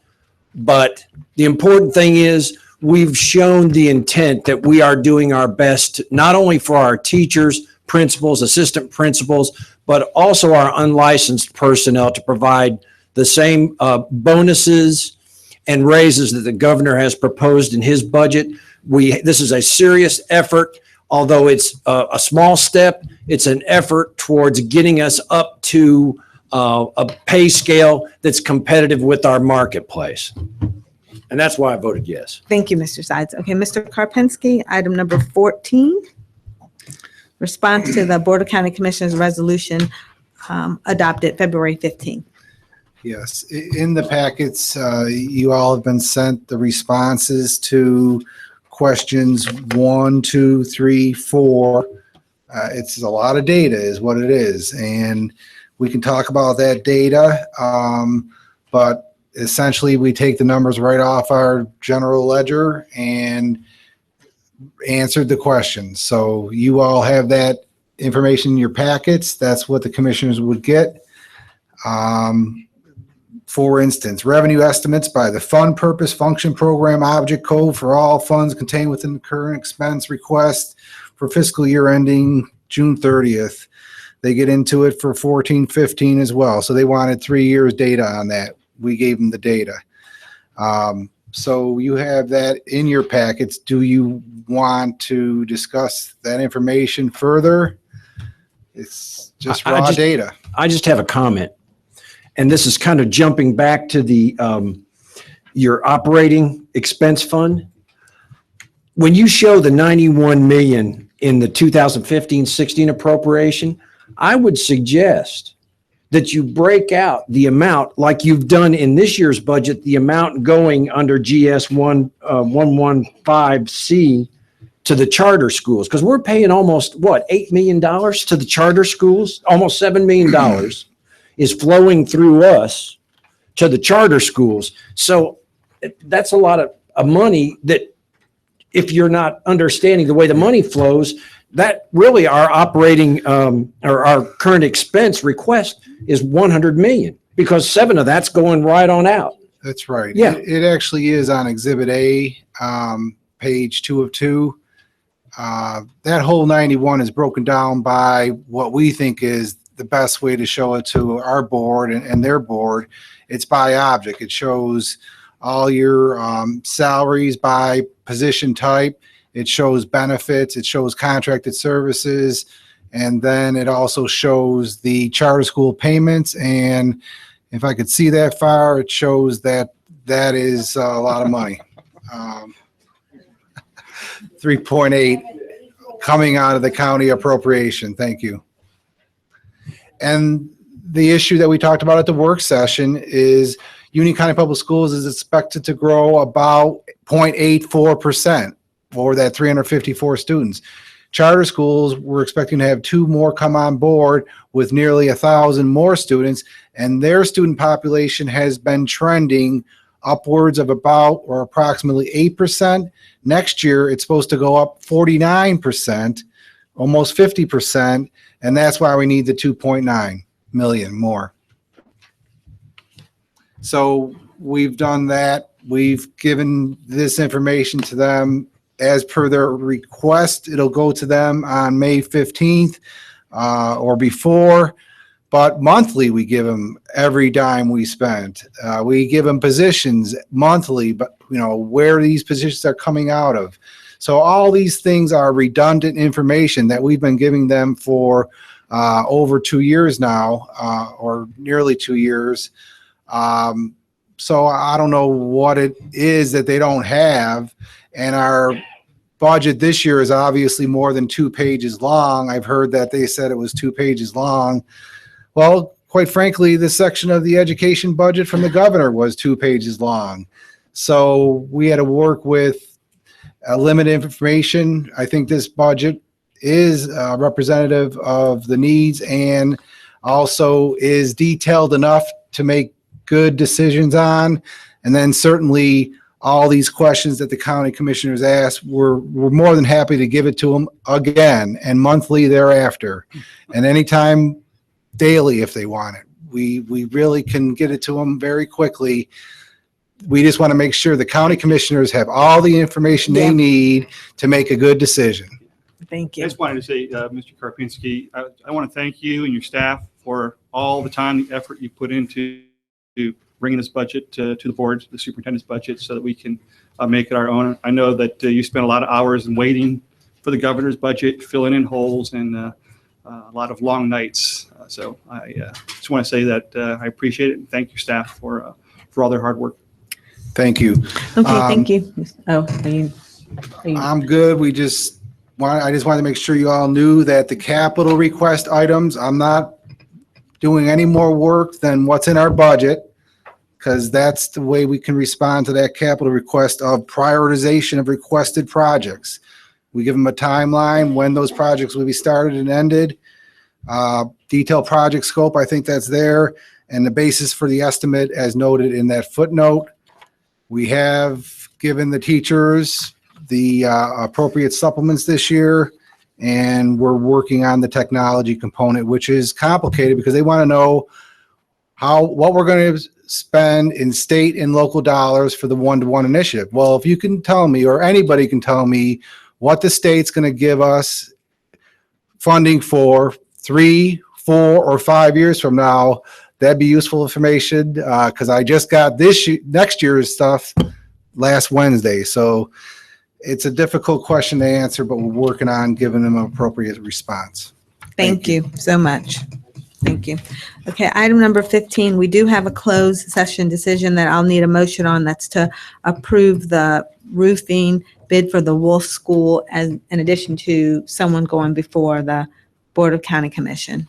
But the important thing is we've shown the intent that we are doing our best, not only for our teachers, principals, assistant principals, but also our unlicensed personnel to provide the same bonuses and raises that the governor has proposed in his budget. This is a serious effort. Although it's a small step, it's an effort towards getting us up to a pay scale that's competitive with our marketplace. And that's why I voted yes. Thank you, Mr. Sides. Okay, Mr. Karpinski, item number 14. Response to the Board of County Commissioners resolution adopted February 15th. Yes, in the packets, you all have been sent the responses to questions 1, 2, 3, 4. It's a lot of data is what it is. And we can talk about that data, but essentially we take the numbers right off our general ledger and answered the questions. So you all have that information in your packets. That's what the commissioners would get. For instance, revenue estimates by the fund purpose function program object code for all funds contained within the current expense request for fiscal year ending June 30th. They get into it for 14-15 as well. So they wanted 3 years data on that. We gave them the data. So you have that in your packets. Do you want to discuss that information further? It's just raw data. I just have a comment. And this is kind of jumping back to the your operating expense fund. When you show the 91 million in the 2015-16 appropriation, I would suggest that you break out the amount like you've done in this year's budget, the amount going under GS 115C to the charter schools, because we're paying almost, what, $8 million to the charter schools? Almost $7 million is flowing through us to the charter schools. So that's a lot of money that if you're not understanding the way the money flows, that really our operating or our current expense request is 100 million because 7 of that's going right on out. That's right. Yeah. It actually is on Exhibit A, page 2 of 2. That whole 91 is broken down by what we think is the best way to show it to our board and their board. It's by object. It shows all your salaries by position type. It shows benefits. It shows contracted services. And then it also shows the charter school payments. And if I could see that far, it shows that that is a lot of money. 3.8 coming out of the county appropriation. Thank you. And the issue that we talked about at the work session is Union County Public Schools is expected to grow about 0.84% over that 354 students. Charter schools, we're expecting to have 2 more come on board with nearly 1,000 more students, and their student population has been trending upwards of about or approximately 8%. Next year, it's supposed to go up 49%, almost 50%, and that's why we need the 2.9 million more. So we've done that. We've given this information to them as per their request. It'll go to them on May 15th or before. But monthly, we give them every dime we spent. We give them positions monthly, but where these positions are coming out of. So all these things are redundant information that we've been giving them for over 2 years now, or nearly 2 years. So I don't know what it is that they don't have. And our budget this year is obviously more than 2 pages long. I've heard that they said it was 2 pages long. Well, quite frankly, this section of the education budget from the governor was 2 pages long. So we had to work with limited information. I think this budget is representative of the needs and also is detailed enough to make good decisions on. And then certainly all these questions that the county commissioners asked, we're more than happy to give it to them again and monthly thereafter. And anytime daily if they want it. We really can get it to them very quickly. We just want to make sure the county commissioners have all the information they need to make a good decision. Thank you. I just wanted to say, Mr. Karpinski, I want to thank you and your staff for all the time, the effort you put into bringing this budget to the board, the superintendent's budget, so that we can make it our own. I know that you spent a lot of hours in waiting for the governor's budget, filling in holes, and a lot of long nights. So I just want to say that I appreciate it and thank your staff for all their hard work. Thank you. Okay, thank you. Oh, are you? I'm good. I just wanted to make sure you all knew that the capital request items, I'm not doing any more work than what's in our budget, because that's the way we can respond to that capital request of prioritization of requested projects. We give them a timeline when those projects will be started and ended. Detailed project scope, I think that's there, and the basis for the estimate as noted in that footnote. We have given the teachers the appropriate supplements this year, and we're working on the technology component, which is complicated because they want to know what we're going to spend in state and local dollars for the one-to-one initiative. Well, if you can tell me, or anybody can tell me, what the state's going to give us funding for 3, 4, or 5 years from now, that'd be useful information, because I just got next year's stuff last Wednesday. So it's a difficult question to answer, but we're working on giving them an appropriate response. Thank you so much. Thank you. Okay, item number 15, we do have a closed session decision that I'll need a motion on. That's to approve the roofing bid for the Wolf School, as in addition to someone going before the Board of County Commission.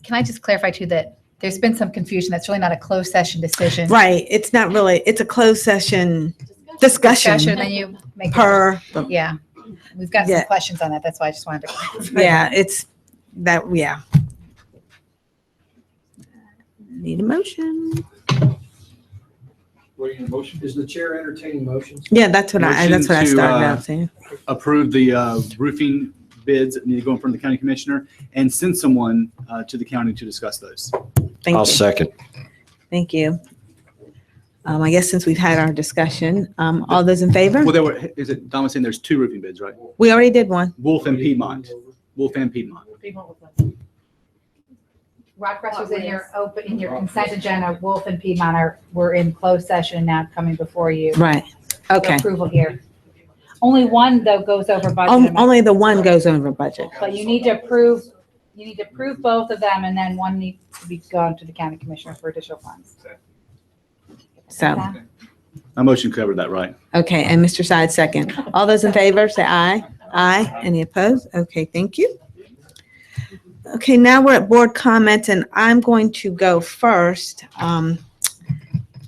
Can I just clarify too that there's been some confusion. That's really not a closed session decision. Right, it's not really, it's a closed session discussion. Then you make Per, yeah. We've got some questions on that. That's why I just wanted to clarify. yeah, it's that, yeah. Need a motion. Motion? Is the chair entertaining motions? Yeah, that's what I Motion started to, out saying. Approve the roofing bids that need to go in front of the county commissioner and send someone to the county to discuss those. Thank I'll you. second. Thank you. I guess since we've had our discussion, all those in favor? Well, Don was saying there's 2 roofing bids, right? We already did one. Wolf and Piedmont. Wolf and Piedmont. Rockcrest was in your consent agenda. Wolf and Piedmont were in closed session, now coming before you. Right. for Okay. Approval here. Only one though goes over budget. Only the one goes over budget. But you need to approve both of them, and then one needs to be gone to the county commissioner for additional funds. So, My motion covered that, right? okay, and Mr. Side second. All those in favor, say aye. Aye. Any opposed? Okay, thank you. Okay, now we're at board comments, and I'm going to go first.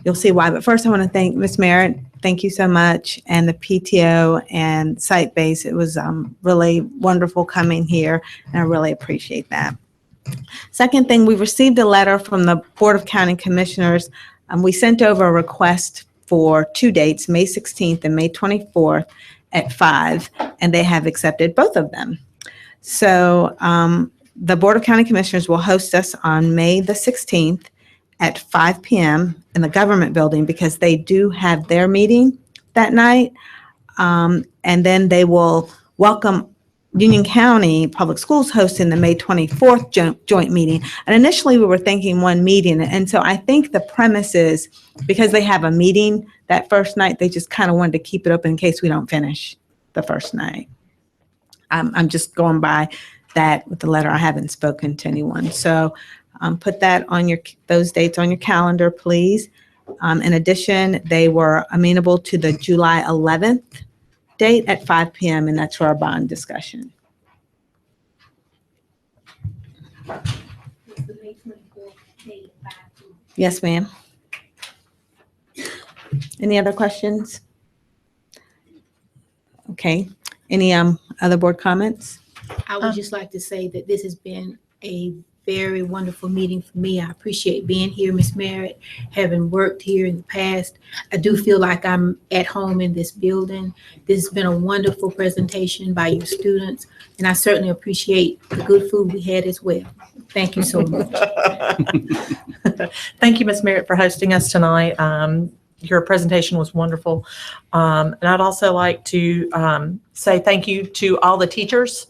You'll see why, but first I want to thank Ms. Merritt. Thank you so much, and the PTO and Site Base. It was really wonderful coming here, and I really appreciate that. Second thing, we received a letter from the Board of County Commissioners. We sent over a request for 2 dates, May 16th and May 24th at 5, and they have accepted both of them. So the Board of County Commissioners will host us on May the 16th at 5 p.m. in the government building, because they do have their meeting that night. And then they will welcome Union County Public Schools hosting the May 24th joint meeting. And initially we were thinking one meeting. And so I think the premise is, because they have a meeting that first night, they just kind of wanted to keep it open in case we don't finish the first night. I'm just going by that with the letter. I haven't spoken to anyone. So put that on those dates on your calendar, please. In addition, they were amenable to the July 11th date at 5 p.m., and that's for our bond discussion. Yes, ma'am. Any other questions? Okay. Any other board comments? I would just like to say that this has been a very wonderful meeting for me. I appreciate being here, Ms. Merritt, having worked here in the past. I do feel like I'm at home in this building. This has been a wonderful presentation by your students, and I certainly appreciate the good food we had as well. Thank you so much. Thank you, Ms. Merritt, for hosting us tonight. Your presentation was wonderful. And I'd also like to say thank you to all the teachers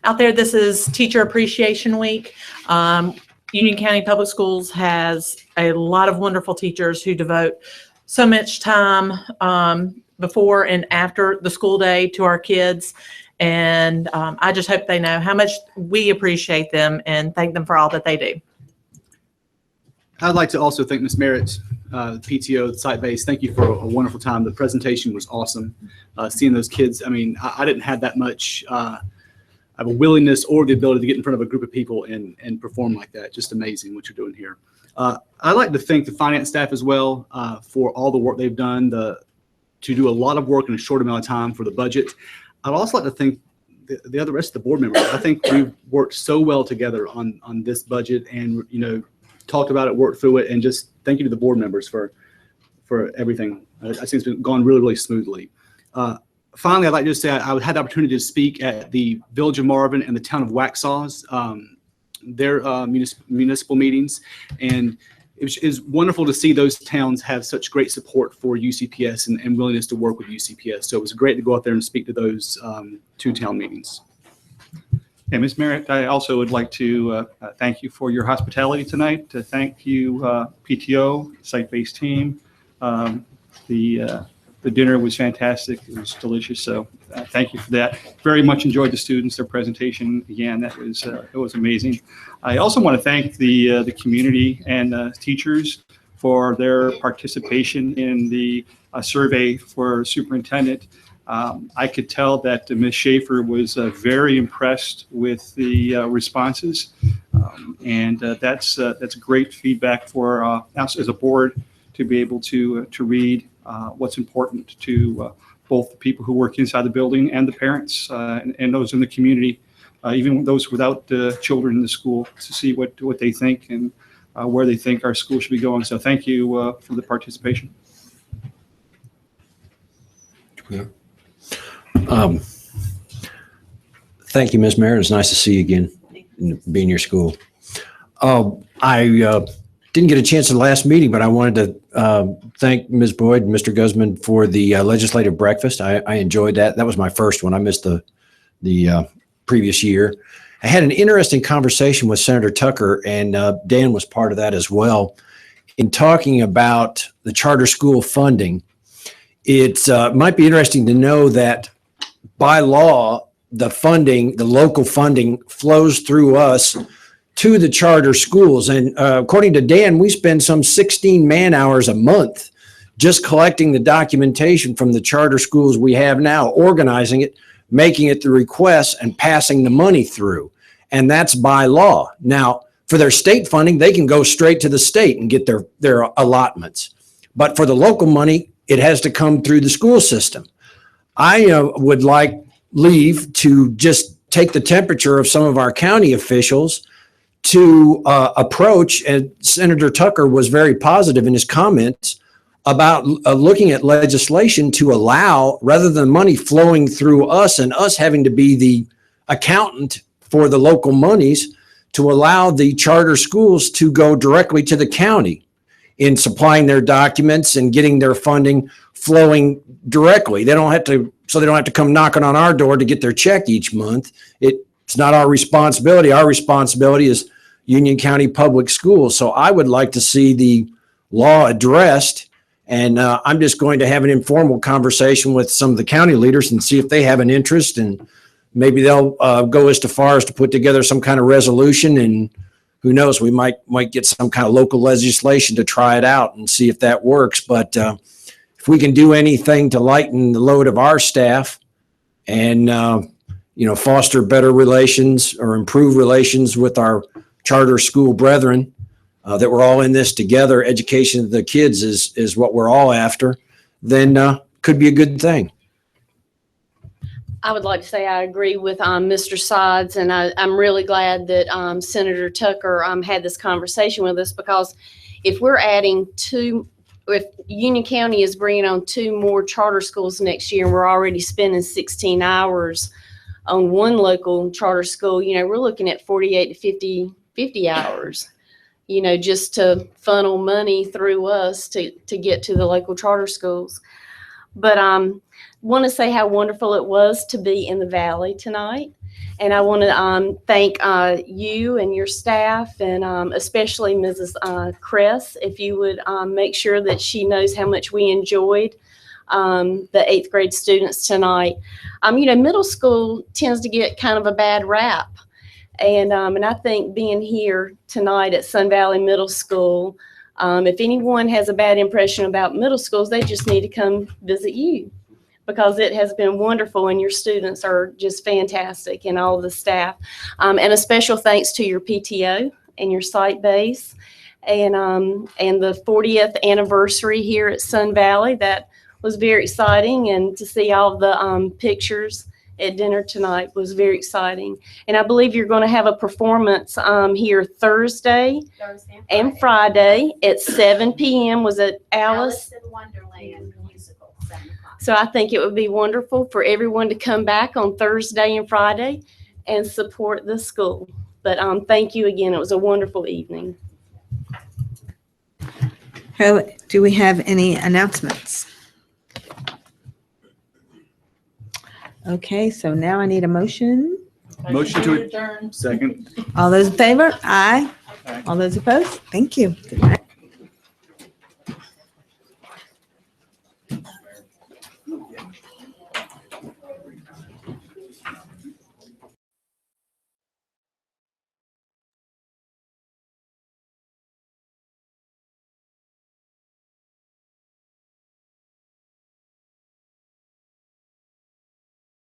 out there. This is Teacher Appreciation Week. Union County Public Schools has a lot of wonderful teachers who devote so much time before and after the school day to our kids. And I just hope they know how much we appreciate them and thank them for all that they do. I'd like to also thank Ms. Merritt PTO, site-based, thank you for a wonderful time. The presentation was awesome. Seeing those kids, I mean, I didn't have that much of a willingness or the ability to get in front of a group of people and perform like that. Just amazing what you're doing here. I'd like to thank the finance staff as well for all the work they've done to do a lot of work in a short amount of time for the budget. I'd also like to thank the rest of the board members. I think we've worked so well together on this budget and, you know, talked about it, worked through it, and just thank you to the board members for everything. I think it's been gone really, really smoothly. Finally, I'd like to just say I had the opportunity to speak at the Village of Marvin and the Town of Waxhaw's, their municipal meetings, and it was wonderful to see those towns have such great support for UCPS and willingness to work with UCPS. So it was great to go out there and speak to those two town meetings. Yeah, Ms. Merritt, I also would like to thank you for your hospitality tonight. To thank you, PTO, site-based team. The dinner was fantastic. It was delicious. So thank you for that. Very much enjoyed the students, their presentation. Again, that was it was amazing. I also want to thank the community and teachers for their participation in the survey for superintendent. I could tell that Ms. Schaefer was very impressed with the responses, and that's great feedback for us as a board to be able to read what's important to both the people who work inside the building and the parents and those in the community, even those without children in the school, to see what they think and where they think our school should be going. So thank you for the participation. Yeah. Thank you, Ms. Merritt. It's nice to see you again and be in your school. I didn't get a chance in the last meeting, but I wanted to thank Ms. Boyd and Mr. Guzman for the legislative breakfast. I enjoyed that. That was my first one. I missed the previous year. I had an interesting conversation with Senator Tucker, and Dan was part of that as well, in talking about the charter school funding. It might be interesting to know that by law, the funding, the local funding, flows through us to the charter schools. And according to Dan, we spend some 16 man hours a month just collecting the documentation from the charter schools we have now, organizing it, making it the requests, and passing the money through. And that's by law. Now, for their state funding, they can go straight to the state and get their allotments. But for the local money, it has to come through the school system. I would like leave to just take the temperature of some of our county officials to approach, and Senator Tucker was very positive in his comments about looking at legislation to allow, rather than money flowing through us and us having to be the accountant for the local monies, to allow the charter schools to go directly to the county in supplying their documents and getting their funding flowing directly. They don't have to come knocking on our door to get their check each month. It's not our responsibility. Our responsibility is Union County Public Schools. So I would like to see the law addressed, and I'm just going to have an informal conversation with some of the county leaders and see if they have an interest, and maybe they'll go as far as to put together some kind of resolution, and who knows, we might get some kind of local legislation to try it out and see if that works. But if we can do anything to lighten the load of our staff and foster better relations or improve relations with our charter school brethren, that we're all in this together, education of the kids is what we're all after, then could be a good thing. I would like to say I agree with Mr. Sides, and I'm really glad that Senator Tucker had this conversation with us, because if we're adding if Union County is bringing on 2 more charter schools next year, and we're already spending 16 hours on one local charter school, we're looking at 48 to 50 hours, just to funnel money through us to get to the local charter schools. But want to say how wonderful it was to be in the Valley tonight. And I want to thank you and your staff, and especially Mrs. Kress, if you would make sure that she knows how much we enjoyed the 8th grade students tonight. Middle school tends to get kind of a bad rap. And I think being here tonight at Sun Valley Middle School If anyone has a bad impression about middle schools, they just need to come visit you, because it has been wonderful and your students are just fantastic, and all of the staff. And a special thanks to your PTO and your site base, and the 40th anniversary here at Sun Valley. That was very exciting, and to see all the pictures at dinner tonight was very exciting. And I believe you're going to have a performance here Thursday and Friday at 7 p.m. Was it Alice in Wonderland musical, 7 o'clock. So I think it would be wonderful for everyone to come back on Thursday and Friday and support the school. But thank you again. It was a wonderful evening. Do we have any announcements? Okay, so now I need a motion. Motion to adjourn. Second. All those in favor? Aye. Aye. All those opposed? Thank you. Good night.